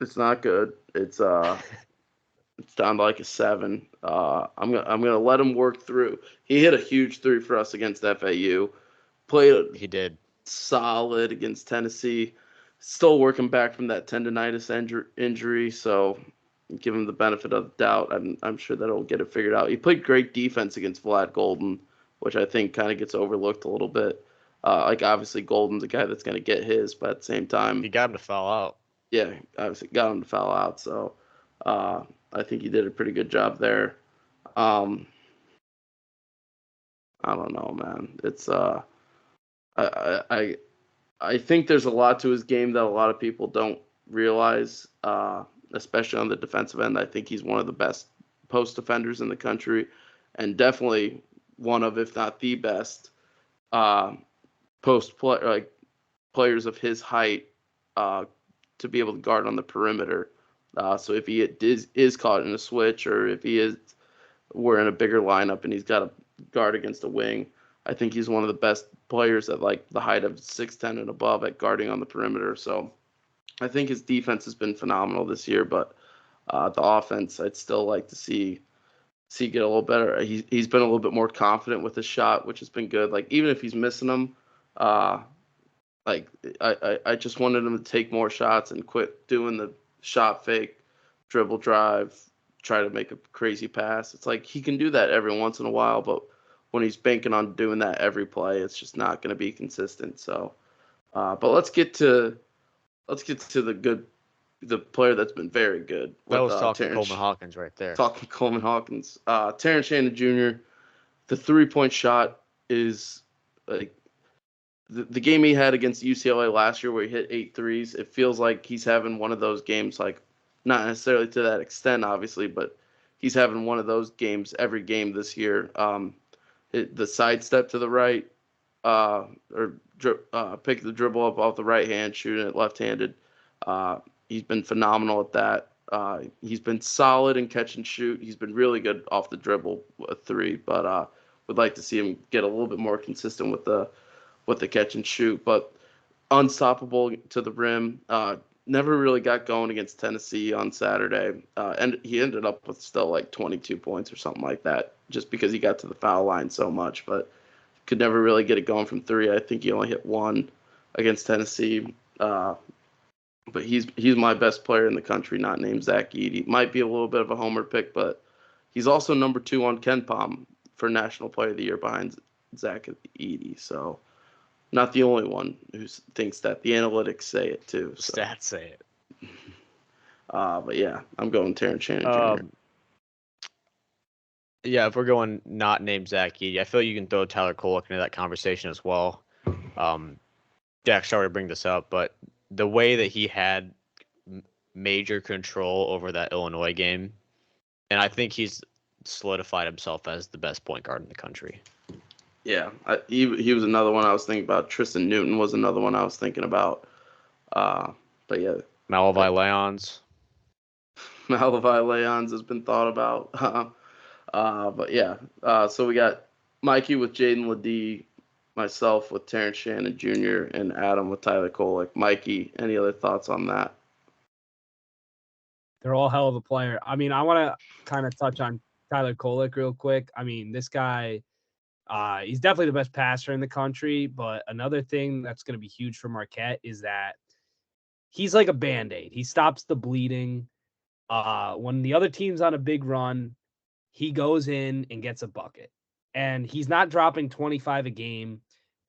It's not good. It's It's down to like a 7. I'm gonna let him work through. He hit a huge 3 for us against FAU. Played He did. solid against Tennessee. Still working back from that tendonitis injury, so give him the benefit of the doubt. I'm sure that he'll get it figured out. He played great defense against Vlad Golden, which I think kind of gets overlooked a little bit. Like obviously Golden's a guy that's going to get his, but at the same time, He got him to foul out. yeah, obviously got him to foul out. So I think he did a pretty good job there. I don't know, man. It's I think there's a lot to his game that a lot of people don't realize, especially on the defensive end. I think he's one of the best post defenders in the country, and definitely one of, if not the best, players of his height to be able to guard on the perimeter. So if he is caught in a switch, or if we're in a bigger lineup and he's got a guard against a wing, I think he's one of the best players at like the height of 6'10" and above at guarding on the perimeter. So I think his defense has been phenomenal this year, but the offense I'd still like to see get a little better. He's been a little bit more confident with his shot, which has been good. Like even if he's missing them, like I just wanted him to take more shots and quit doing the shot fake, dribble drive, try to make a crazy pass. It's like he can do that every once in a while, but when he's banking on doing that every play, it's just not going to be consistent. So, but let's get to the player that's been very good. That was talking Coleman Hawkins right there. Talking Coleman Hawkins. Terrence Shannon Jr., the 3-point shot is like the game he had against UCLA last year where he hit 8 threes. It feels like he's having one of those games, like not necessarily to that extent, obviously, but he's having one of those games every game this year. The sidestep to the right, pick the dribble up off the right hand, shooting it left-handed. He's been phenomenal at that. He's been solid in catch and shoot. He's been really good off the dribble with 3, but would like to see him get a little bit more consistent with the catch and shoot. But unstoppable to the rim. Never really got going against Tennessee on Saturday, and he ended up with still like 22 points or something like that, just because he got to the foul line so much, but could never really get it going from 3. I think he only hit 1 against Tennessee. But he's my best player in the country, not named Zach Edey. Might be a little bit of a homer pick, but he's also number 2 on KenPom for National Player of the Year behind Zach Edey. So not the only one who thinks that. The analytics say it too. So. Stats say it. But yeah, I'm going Terrence Shannon Jr. Yeah, if we're going not named Zach Edey, I feel like you can throw Tyler Kolek into that conversation as well. Jack, sorry to bring this up, but the way that he had major control over that Illinois game, and I think he's solidified himself as the best point guard in the country. Yeah, he was another one I was thinking about. Tristan Newton was another one I was thinking about. But yeah. Malavai Leons. Malavai Leons has been thought about. But yeah, so we got Mikey with Jaden Ledee, myself with Terrence Shannon Jr., and Adam with Tyler Kolek. Mikey, any other thoughts on that? They're all hell of a player. I mean, I want to kind of touch on Tyler Kolek real quick. I mean, this guy, he's definitely the best passer in the country, but another thing that's going to be huge for Marquette is that he's like a Band-Aid. He stops the bleeding. When the other team's on a big run, he goes in and gets a bucket. And he's not dropping 25 a game,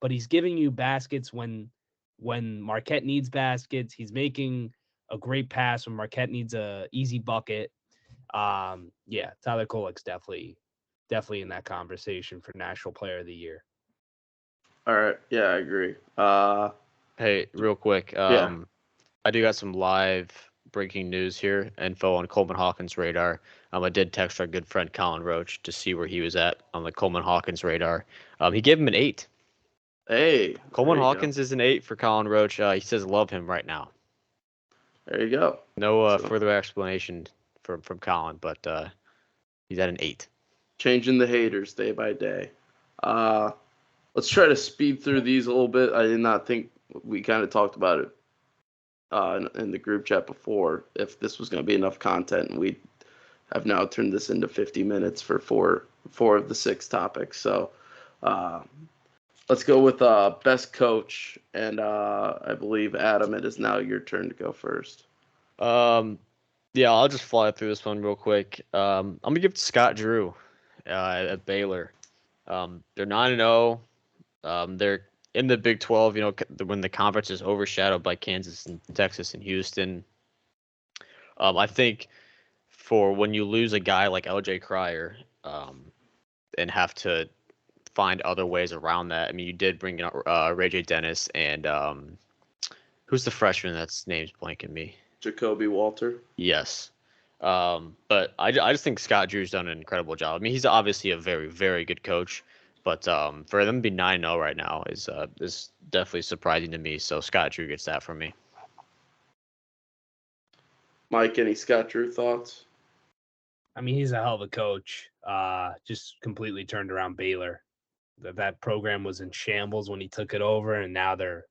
but he's giving you baskets when Marquette needs baskets. He's making a great pass when Marquette needs a easy bucket. Yeah, Tyler Kolek's definitely in that conversation for National Player of the Year. All right. Yeah, I agree. Hey, real quick. Yeah. I do got some live breaking news here, info on Coleman Hawkins' radar. I did text our good friend Colin Roach to see where he was at on the Coleman Hawkins radar. He gave him an 8. Hey. Coleman Hawkins is an 8 for Colin Roach. He says love him right now. There you go. No further explanation from Colin, but he's at an 8. Changing the haters day by day. Let's try to speed through these a little bit. I did not think we kind of talked about it in the group chat before, if this was going to be enough content, and we have now turned this into 50 minutes for four of the 6 topics. So let's go with best coach, and I believe Adam, it is now your turn to go first. Yeah, I'll just fly through this one real quick. I'm gonna give it to Scott Drew at Baylor. They're 9-0. They're in the Big 12. When the conference is overshadowed by Kansas and Texas and Houston. I think for when you lose a guy like LJ Cryer, and have to find other ways around that. I mean, you did bring in Ray J. Dennis and who's the freshman that's name's blanking me? Jacoby Walter. Yes. But I just think Scott Drew's done an incredible job. I mean, he's obviously a very, very good coach, but for them to be 9-0 right now is definitely surprising to me. So Scott Drew gets that from me. Mike, any Scott Drew thoughts? I mean, he's a hell of a coach. Just completely turned around Baylor. That program was in shambles when he took it over, and now they're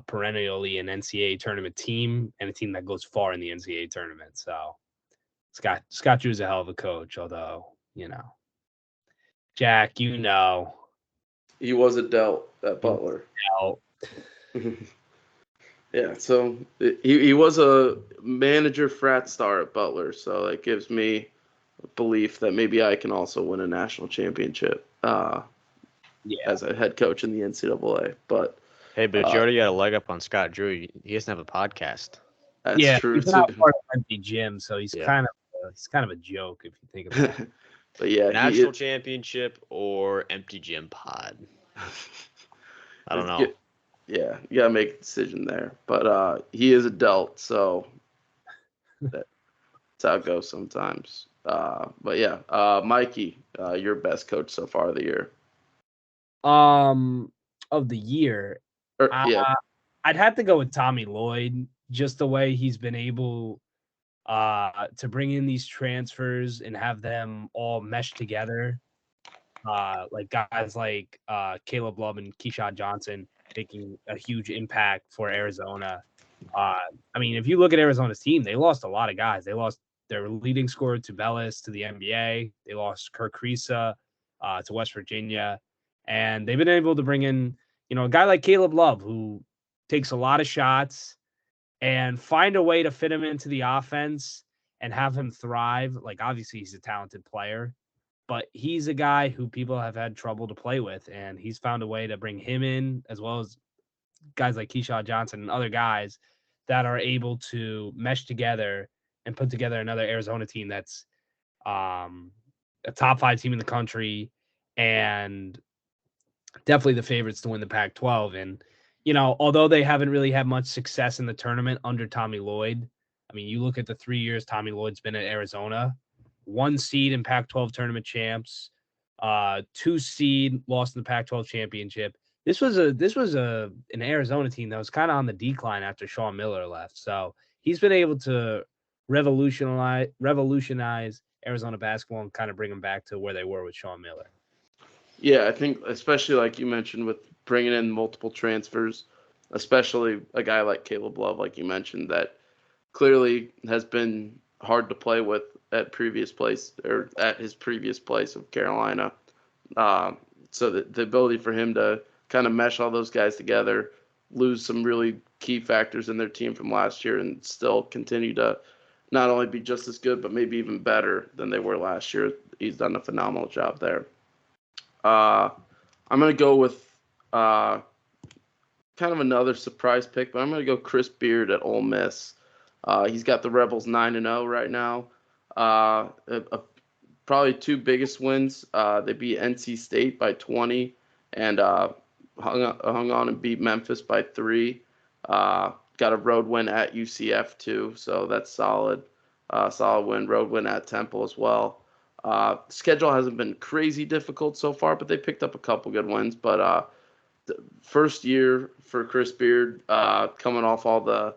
perennially an NCAA tournament team and a team that goes far in the NCAA tournament. So Scott Drew's a hell of a coach, although, Jack, he was a dealt at Butler. Yeah, so he was a manager frat star at Butler, so that gives me a belief that maybe I can also win a national championship as a head coach in the NCAA. But hey, but you already got a leg up on Scott Drew. He doesn't have a podcast. That's true he's too. Not part of empty gym, so he's kind of a joke if you think about it. But yeah, national championship or empty gym pod. I don't know. Yeah, you gotta make a decision there. But he is a dealt, so that's how it goes sometimes. But yeah, Mikey, your best coach so far of the year. Of the year, I'd have to go with Tommy Lloyd. Just the way he's been able to bring in these transfers and have them all mesh together. Like guys like Caleb Love and Keyshawn Johnson making a huge impact for Arizona. I mean, if you look at Arizona's team, they lost a lot of guys. They lost their leading scorer to Bellis to the NBA. They lost Kirk Risa to West Virginia. And they've been able to bring in, a guy like Caleb Love, who takes a lot of shots and find a way to fit him into the offense and have him thrive. Like, obviously, he's a talented player, but he's a guy who people have had trouble to play with, and he's found a way to bring him in, as well as guys like Keyshawn Johnson and other guys that are able to mesh together and put together another Arizona team that's a top 5 team in the country and definitely the favorites to win the Pac-12. And, although they haven't really had much success in the tournament under Tommy Lloyd, I mean, you look at the 3 years Tommy Lloyd's been at Arizona, 1 seed in Pac-12 tournament champs, 2 seed, lost in the Pac-12 championship. This was an Arizona team that was kind of on the decline after Sean Miller left. So he's been able to revolutionize Arizona basketball and kind of bring them back to where they were with Sean Miller. Yeah, I think especially like you mentioned with bringing in multiple transfers, especially a guy like Caleb Love, like you mentioned, that clearly has been hard to play with at his previous place of Carolina. So the ability for him to kind of mesh all those guys together, lose some really key factors in their team from last year, and still continue to not only be just as good, but maybe even better than they were last year. He's done a phenomenal job there. I'm going to go with kind of another surprise pick, but I'm going to go Chris Beard at Ole Miss. He's got the Rebels 9-0 right now. Probably 2 biggest wins. They beat NC State by 20 and hung on and beat Memphis by 3. Got a road win at UCF too, so that's solid. Solid win. Road win at Temple as well. Schedule hasn't been crazy difficult so far, but they picked up a couple good wins. But the first year for Chris Beard, coming off all the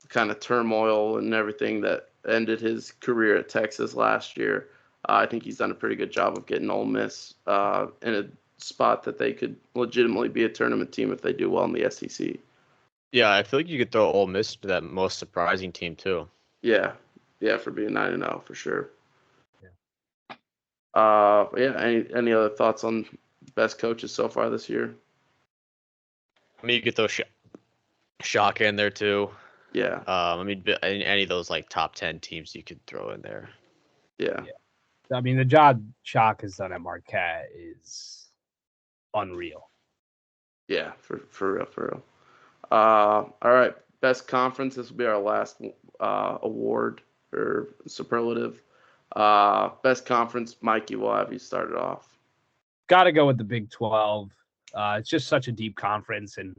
kind of turmoil and everything that ended his career at Texas last year, I think he's done a pretty good job of getting Ole Miss in a spot that they could legitimately be a tournament team if they do well in the SEC. Yeah, I feel like you could throw Ole Miss to that most surprising team too. Yeah, for being 9-0 for sure. Yeah. Any other thoughts on best coaches so far this year? I mean, you get those Shock in there too. Yeah. I mean, any of those like top 10 teams you could throw in there. Yeah. I mean, the job Shock has done at Marquette is unreal. Yeah, for real. All right, best conference. This will be our last award or superlative. Best conference. Mikey, will have you started off. Got to go with the Big 12. It's just such a deep conference, and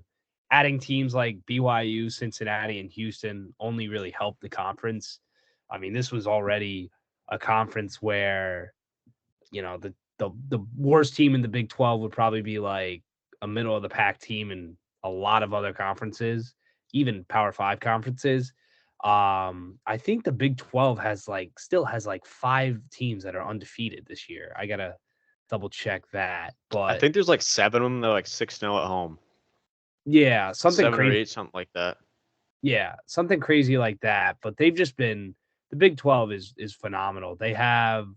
adding teams like BYU, Cincinnati, and Houston only really helped the conference. I mean, this was already a conference where, the worst team in the Big 12 would probably be like a middle of the pack team in a lot of other conferences, even Power 5 conferences. I think the Big 12 still has 5 teams that are undefeated this year. I got to double check that, I but think there's like 7 of them. They're like 6-0 at home. yeah, something 7 or crazy. 8, something like that. Yeah, something crazy like that. But they've just been the Big 12 is phenomenal. They have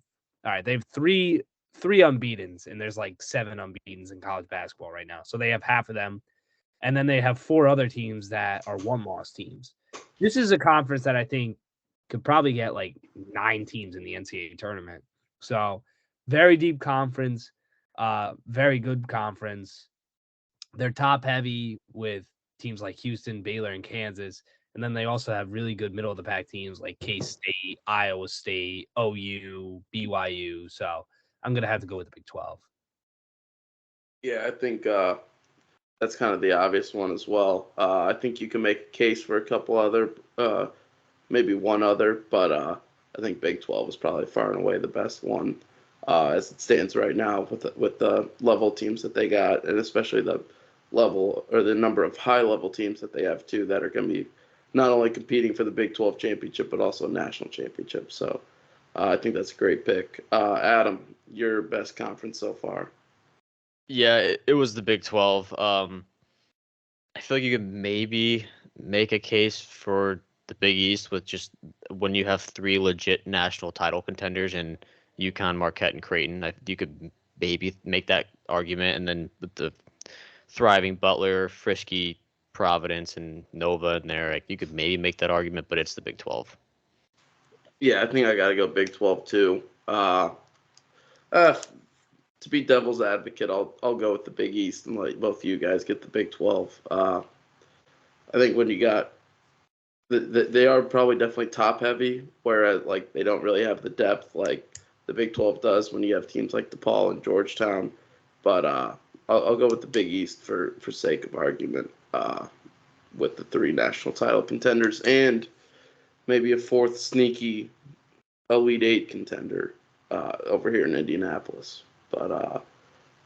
three unbeatens, and there's like 7 unbeatens in college basketball right now. So they have half of them, and then they have 4 other teams that are 1-loss teams. This is a conference that I think could probably get like 9 teams in the NCAA tournament. So very deep conference, very good conference. They're top heavy with teams like Houston, Baylor, and Kansas. And then they also have really good middle of the pack teams like K-State, Iowa State, OU, BYU. So I'm going to have to go with the Big 12. Yeah, I think that's kind of the obvious one as well. I think you can make a case for a couple other, maybe one other, but I think Big 12 is probably far and away the best one as it stands right now with the level teams that they got, and especially the level or the number of high level teams that they have too that are going to be not only competing for the Big 12 championship but also a national championship. So I think that's a great pick. Adam, your best conference so far? Yeah, it was the Big 12. I feel like you could maybe make a case for the Big East with just when you have 3 legit national title contenders in UConn, Marquette, and Creighton. You could maybe make that argument, and then with the thriving Butler, Frisky, Providence, and Nova in there, like you could maybe make that argument, but it's the Big 12. Yeah, I think I got to go Big 12 too. To be devil's advocate, I'll go with the Big East and let both of you guys get the Big 12. I think when you got they are probably definitely top heavy, whereas like they don't really have the depth like the Big 12 does when you have teams like DePaul and Georgetown. But I'll go with the Big East for sake of argument with the 3 national title contenders and maybe a 4th sneaky Elite 8 contender over here in Indianapolis. But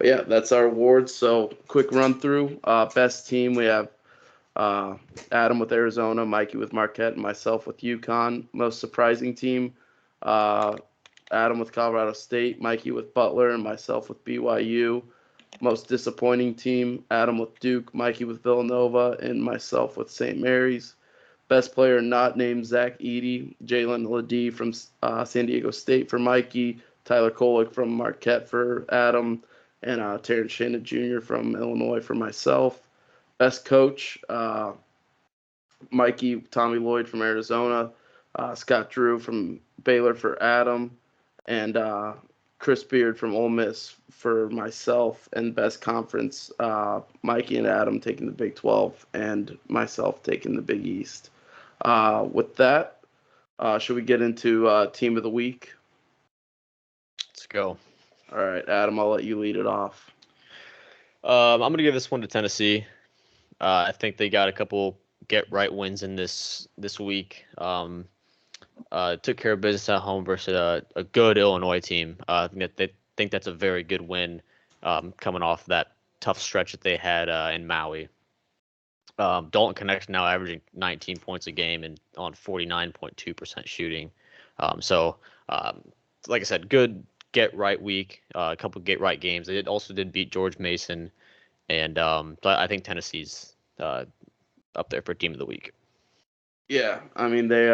yeah, that's our awards. So quick run through. Best team, we have Adam with Arizona, Mikey with Marquette, and myself with UConn. Most surprising team, Adam with Colorado State, Mikey with Butler, and myself with BYU. Most disappointing team, Adam with Duke, Mikey with Villanova, and myself with St. Mary's. Best player not named Zach Edey, Jalen Ledee from San Diego State for Mikey, Tyler Kolek from Marquette for Adam, and Terrence Shannon Jr. from Illinois for myself. Best coach, Mikey, Tommy Lloyd from Arizona, Scott Drew from Baylor for Adam, and Chris Beard from Ole Miss for myself. And best conference, Mikey and Adam taking the Big 12 and myself taking the Big East. With that, should we get into Team of the Week? Let's go. All right, Adam, I'll let you lead it off. I'm going to give this one to Tennessee. I think they got a couple get-right wins in this week. Took care of business at home versus a good Illinois team. They think that's a very good win coming off that tough stretch that they had in Maui. Dalton Connect now averaging 19 points a game and on 49.2% shooting. Like I said, good get-right week, a couple get-right games. They also did beat George Mason, and I think Tennessee's up there for Team of the Week. Yeah, I mean they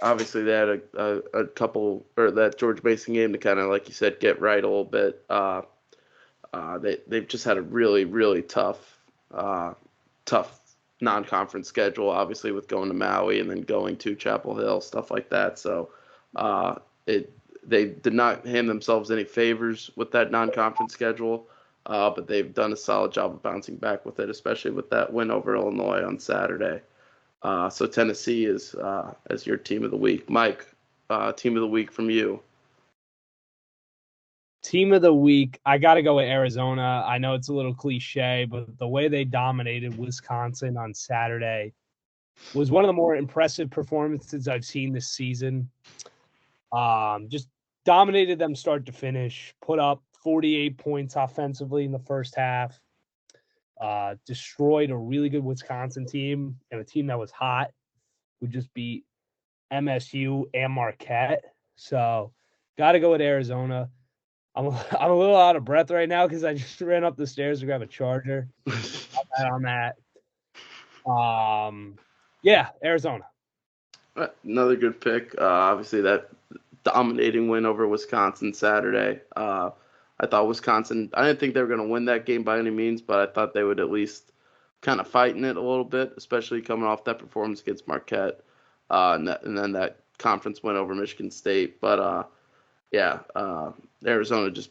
obviously they had a couple, or that George Mason game to kind of, like you said, get right a little bit. They've just had a really, really tough non-conference schedule, obviously with going to Maui and then going to Chapel Hill, stuff like that. So uh, it they did not hand themselves any favors with that non-conference schedule, but they've done a solid job of bouncing back with it, especially with that win over Illinois on Saturday. So Tennessee is as your team of the week. Mike, team of the week from you. Team of the week, I got to go with Arizona. I know it's a little cliche, but the way they dominated Wisconsin on Saturday was one of the more impressive performances I've seen this season. Just dominated them start to finish, put up 48 points offensively in the first half, destroyed a really good Wisconsin team and a team that was hot, who just beat MSU and Marquette. So got to go with Arizona. I'm a little out of breath right now because I just ran up the stairs to grab a charger. on that. Yeah, Arizona. Another good pick. Obviously, that dominating win over Wisconsin Saturday. I thought Wisconsin, I didn't think they were going to win that game by any means, but I thought they would at least kind of fight in it a little bit, especially coming off that performance against Marquette. And then that conference win over Michigan State. But Arizona just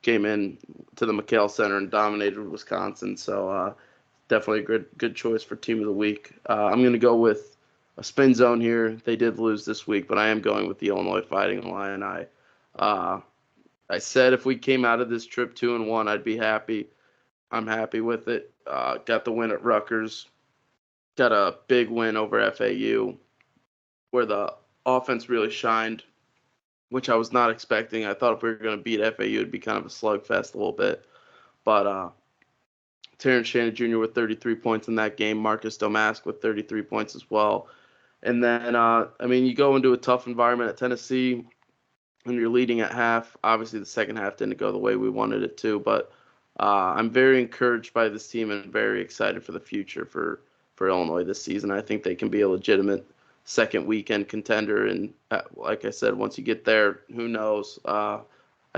came in to the McHale Center and dominated Wisconsin. So definitely a good choice for team of the week. I'm going to go with a spin zone here. They did lose this week, but I am going with the Illinois Fighting Illini. I said if we came out of this trip 2-1, I'd be happy. I'm happy with it. Got the win at Rutgers. Got a big win over FAU, where the offense really shined, which I was not expecting. I thought if we were going to beat FAU, it'd be kind of a slugfest a little bit. But Terrence Shannon Jr. with 33 points in that game. Marcus Domask with 33 points as well. And then, you go into a tough environment at Tennessee and you're leading at half. Obviously, the second half didn't go the way we wanted it to, but I'm very encouraged by this team and very excited for the future for Illinois this season. I think they can be a legitimate second weekend contender. And like I said, once you get there, who knows? I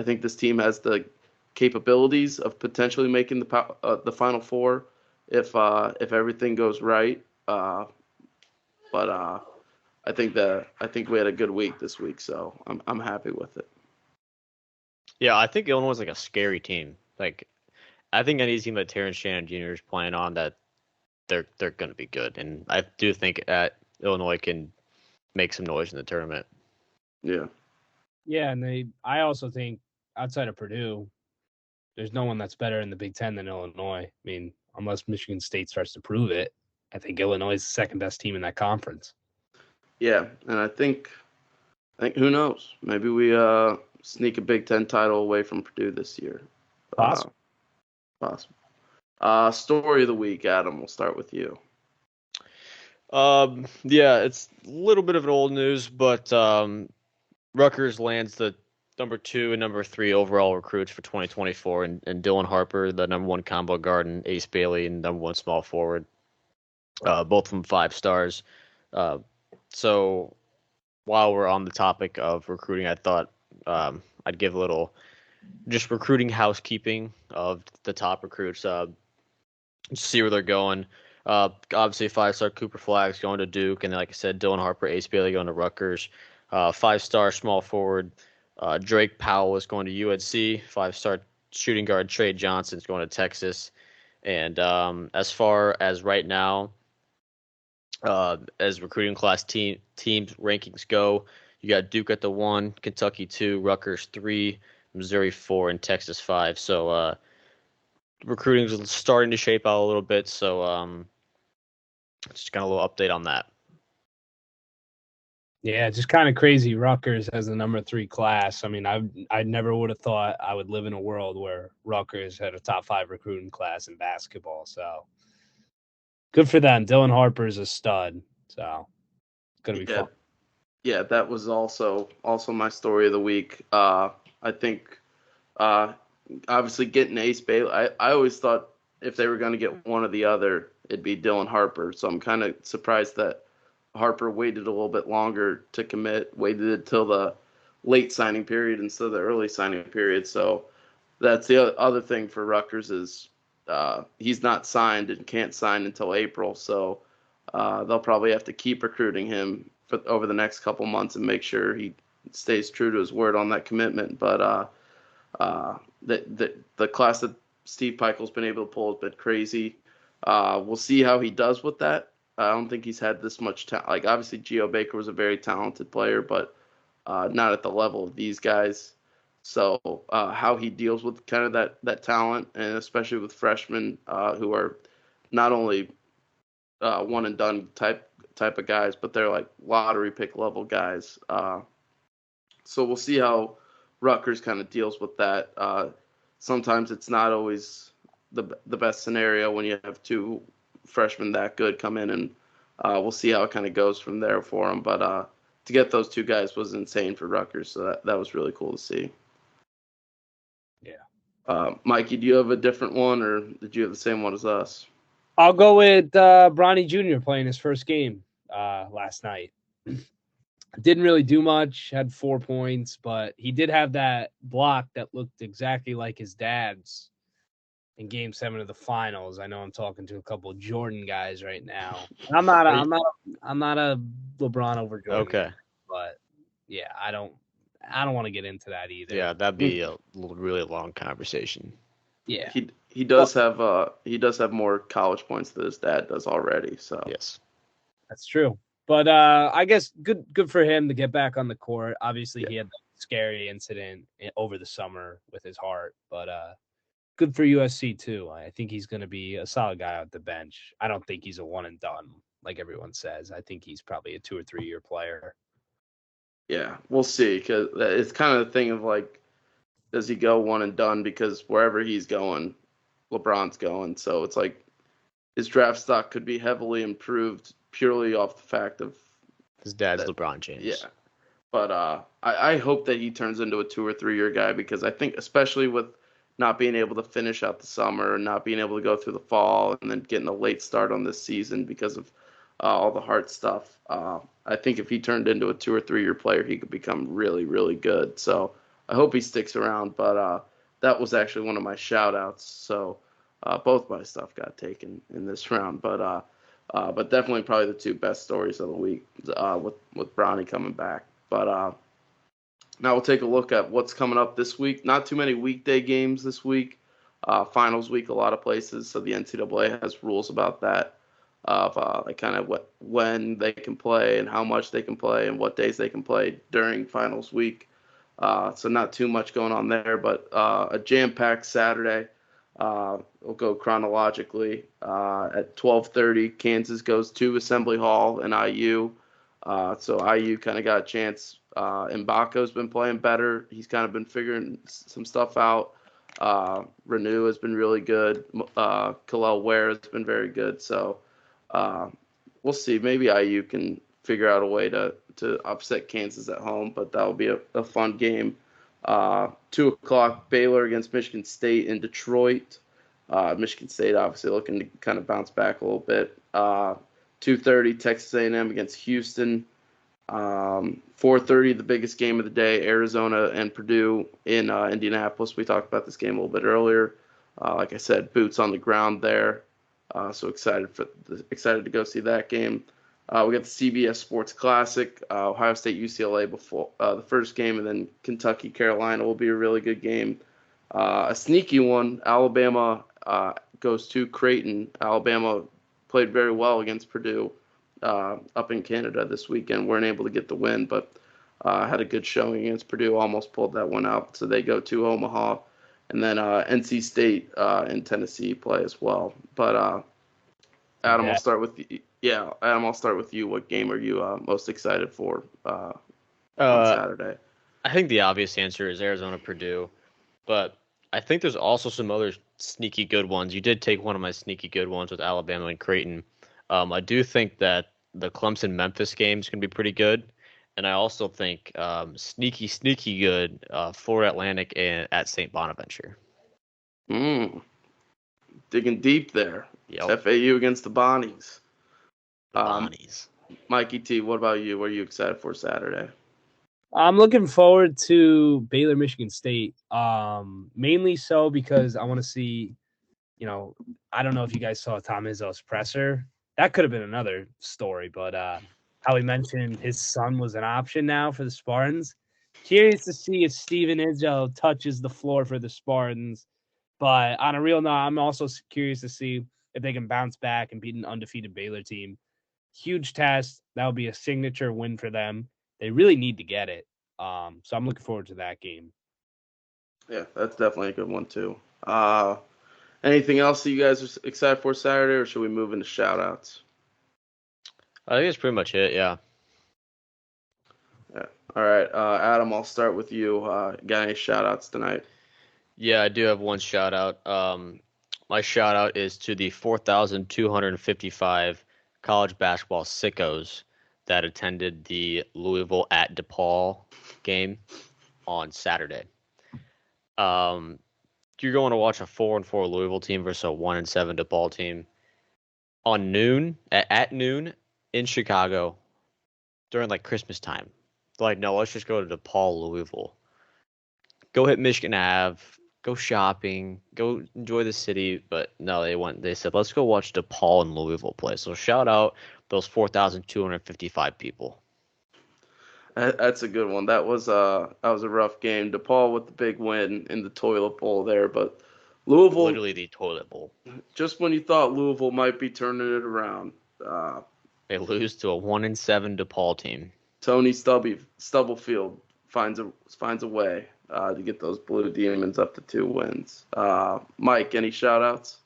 think this team has the capabilities of potentially making the Final Four if everything goes right. But I think we had a good week this week, so I'm happy with it. Yeah, I think Illinois is like a scary team. Like, I think any team that Terrence Shannon Jr. is playing on, that they're going to be good, and I do think that Illinois can make some noise in the tournament. Yeah. Yeah, and I also think outside of Purdue, there's no one that's better in the Big Ten than Illinois. I mean, unless Michigan State starts to prove it, I think Illinois is the second best team in that conference. Yeah, and I think who knows? Maybe we sneak a Big Ten title away from Purdue this year. Possible. Story of the week, Adam. We'll start with you. Yeah, it's a little bit of an old news, but Rutgers lands the number 2 and number 3 overall recruits for 2024, and Dylan Harper, the number 1 combo guard, and Ace Bailey, and number 1 small forward. Both of them 5 stars. So while we're on the topic of recruiting, I thought I'd give a little just recruiting housekeeping of the top recruits. See where they're going. Obviously, 5-star Cooper Flags going to Duke, and like I said, Dylan Harper, Ace Bailey going to Rutgers. 5-star small forward Drake Powell is going to UNC. 5-star shooting guard Trey Johnson is going to Texas. And as far as right now, as recruiting class teams rankings go, you got Duke at the 1, Kentucky 2, Rutgers 3, Missouri 4, and Texas 5. So recruiting is starting to shape out a little bit. So just kind of a little update on that. Yeah, just kind of crazy. Rutgers has the number 3 class. I mean, I never would have thought I would live in a world where Rutgers had a top 5 recruiting class in basketball. So good for them. Dylan Harper is a stud. So it's gonna be fun. Yeah, that was also my story of the week. I think obviously getting Ace Bailey. I always thought if they were going to get one or the other, it'd be Dylan Harper. So I'm kind of surprised that Harper waited a little bit longer to commit, waited until the late signing period instead of the early signing period. So that's the other thing for Rutgers is he's not signed and can't sign until April. So they'll probably have to keep recruiting him over the next couple months and make sure he stays true to his word on that commitment. But the class that Steve Peichel's been able to pull has been crazy. We'll see how he does with that. I don't think he's had this much talent. Like, obviously, Geo Baker was a very talented player, but not at the level of these guys. So how he deals with kind of that talent, and especially with freshmen who are not only one and done type of guys, but they're like lottery pick level guys. So we'll see how Rutgers kind of deals with that. Sometimes it's not always the best scenario when you have two freshmen that good come in, and we'll see how it kind of goes from there for them. But to get those two guys was insane for Rutgers, so that was really cool to see. Yeah. Mikey, do you have a different one, or did you have the same one as us? I'll go with Bronny Jr. playing his first game last night. Didn't really do much, had 4 points, but he did have that block that looked exactly like his dad's in Game 7 of the finals. I know I'm talking to a couple of Jordan guys right now. I'm not a LeBron over Jordan. Okay. Guy, but yeah, I don't want to get into that either. Yeah, that'd be a really long conversation. Yeah. He does have more college points than his dad does already. So yes, that's true. But I guess good for him to get back on the court. Obviously, he had that scary incident over the summer with his heart, but good for USC too. I think he's going to be a solid guy at the bench. I don't think he's a one and done like everyone says. I think he's probably a 2 or 3 year player. Yeah, we'll see, because it's kind of the thing of like, does he go one and done? Because wherever he's going, LeBron's going. So it's like his draft stock could be heavily improved purely off the fact of his dad's LeBron James. Yeah, but I hope that he turns into a 2 or 3 year guy, because I think, especially with not being able to finish out the summer and not being able to go through the fall and then getting a late start on this season because of all the heart stuff. I think if he turned into a 2 or 3 year player, he could become really, really good. So I hope he sticks around. But that was actually one of my shout outs. So both my stuff got taken in this round. But definitely probably the 2 best stories of the week with Bronny coming back. But now we'll take a look at what's coming up this week. Not too many weekday games this week. Finals week, a lot of places. So the NCAA has rules about that, of like kind of when they can play and how much they can play and what days they can play during finals week. So not too much going on there, but a jam-packed Saturday. We'll go chronologically. At 12:30, Kansas goes to Assembly Hall and IU. So IU kind of got a chance. Mbako's been playing better. He's kind of been figuring some stuff out. Renew has been really good. Kalel Ware has been very good. So we'll see. Maybe IU can figure out a way to upset Kansas at home, but that'll be a fun game. 2 o'clock, Baylor against Michigan State in Detroit. Michigan State obviously looking to kind of bounce back a little bit. 2:30, Texas A&M against Houston. 4:30, the biggest game of the day, Arizona and Purdue in Indianapolis. We talked about this game a little bit earlier. Like I said, boots on the ground there. So excited to go see that game. We got the CBS Sports Classic, Ohio State UCLA before the first game, and then Kentucky Carolina will be a really good game. A sneaky one, Alabama goes to Creighton. Alabama played very well against Purdue up in Canada this weekend. Weren't able to get the win, but had a good showing against Purdue. Almost pulled that one out. So they go to Omaha. And then NC State and Tennessee play as well. But Adam, I'll start with you. Yeah, Adam, I'll start with you. What game are you most excited for on Saturday? I think the obvious answer is Arizona Purdue, but I think there's also some other sneaky good ones. You did take one of my sneaky good ones with Alabama and Creighton. I do think that the Clemson-Memphis game is going to be pretty good, and I also think sneaky good Florida Atlantic and at St. Bonaventure. Digging deep there. Yep. FAU against the Bonnies. Bonnies. Mikey T, what about you? What are you excited for Saturday? I'm looking forward to Baylor, Michigan State. Mainly so because I want to see, I don't know if you guys saw Tom Izzo's presser. That could have been another story, but how he mentioned his son was an option now for the Spartans. Curious to see if Steven Izzo touches the floor for the Spartans. But on a real note, I'm also curious to see if they can bounce back and beat an undefeated Baylor team. Huge test. That would be a signature win for them. They really need to get it. So I'm looking forward to that game. Yeah, that's definitely a good one too. Anything else that you guys are excited for Saturday, or should we move into shoutouts? I think that's pretty much it. Yeah. Yeah. All right, Adam, I'll start with you. Got any shoutouts tonight? Yeah, I do have one shout out. My shout out is to the 4,255 college basketball sickos that attended the Louisville at DePaul game on Saturday. You're going to watch a 4-4 Louisville team versus a 1-7 DePaul team on noon at noon in Chicago during like Christmas time. Like, no, let's just go to DePaul, Louisville. Go hit Michigan Ave, go shopping, go enjoy the city. But no, they said, let's go watch DePaul and Louisville play. So shout out those 4,255 people. That's a good one. That was a rough game. DePaul with the big win in the toilet bowl there, but Louisville, Literally the toilet bowl. just when you thought Louisville might be turning it around, They lose to a 1-7 DePaul team. Tony Stubblefield finds a way to get those Blue Demons up to 2 wins. Mike, any shout outs?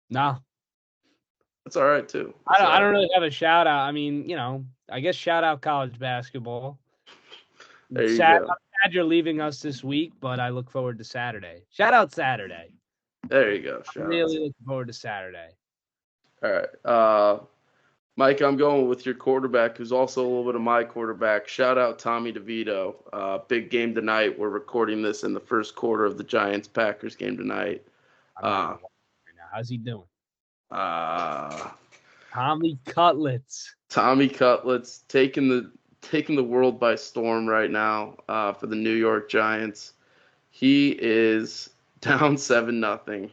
No. That's all right too. I don't really have a shout out. I mean, I guess shout out college basketball. There you I'm go. sad you're leaving us this week, but I look forward to Saturday. Shout out Saturday. There you go. I'm really looking forward to Saturday. All right. Mike, I'm going with your quarterback, who's also a little bit of my quarterback. Shout out Tommy DeVito. Big game tonight. We're recording this in the first quarter of the Giants-Packers game tonight. Right now. How's he doing? Tommy Cutlets. Tommy Cutlets taking the world by storm right now for the New York Giants. He is down 7-0.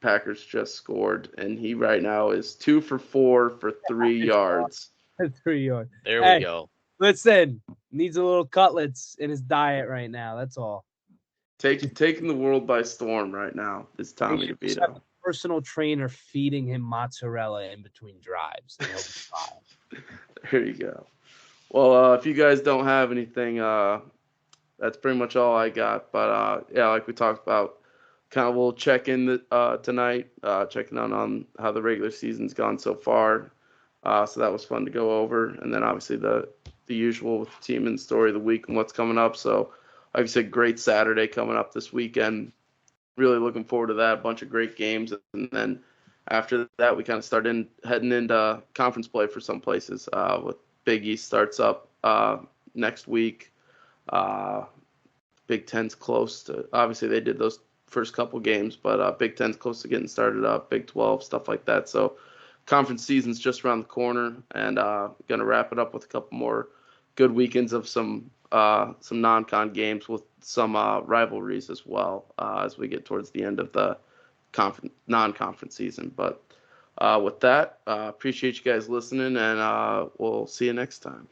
Packers just scored, and he right now is 2 for 4 for 3 yards. 3 yards. There we go. Listen, needs a little cutlets in his diet right now. That's all. Taking the world by storm right now is Tommy DeVito. Personal trainer feeding him mozzarella in between drives. And he'll be fine. There you go. Well, if you guys don't have anything, that's pretty much all I got. But yeah, like we talked about, kind of we'll check in tonight, checking on how the regular season's gone so far. So that was fun to go over, and then obviously the usual with the team and story of the week and what's coming up. So like I said, great Saturday coming up this weekend. Really looking forward to that. A bunch of great games, and then after that, we kind of start heading into conference play for some places. With Big East starts up next week. Big Ten's close to. Obviously, they did those first couple games, but Big Ten's close to getting started up. Big 12, stuff like that. So conference season's just around the corner, and gonna wrap it up with a couple more good weekends of some non-con games with some rivalries as well as we get towards the end of the non-conference season. But with that, appreciate you guys listening, and we'll see you next time.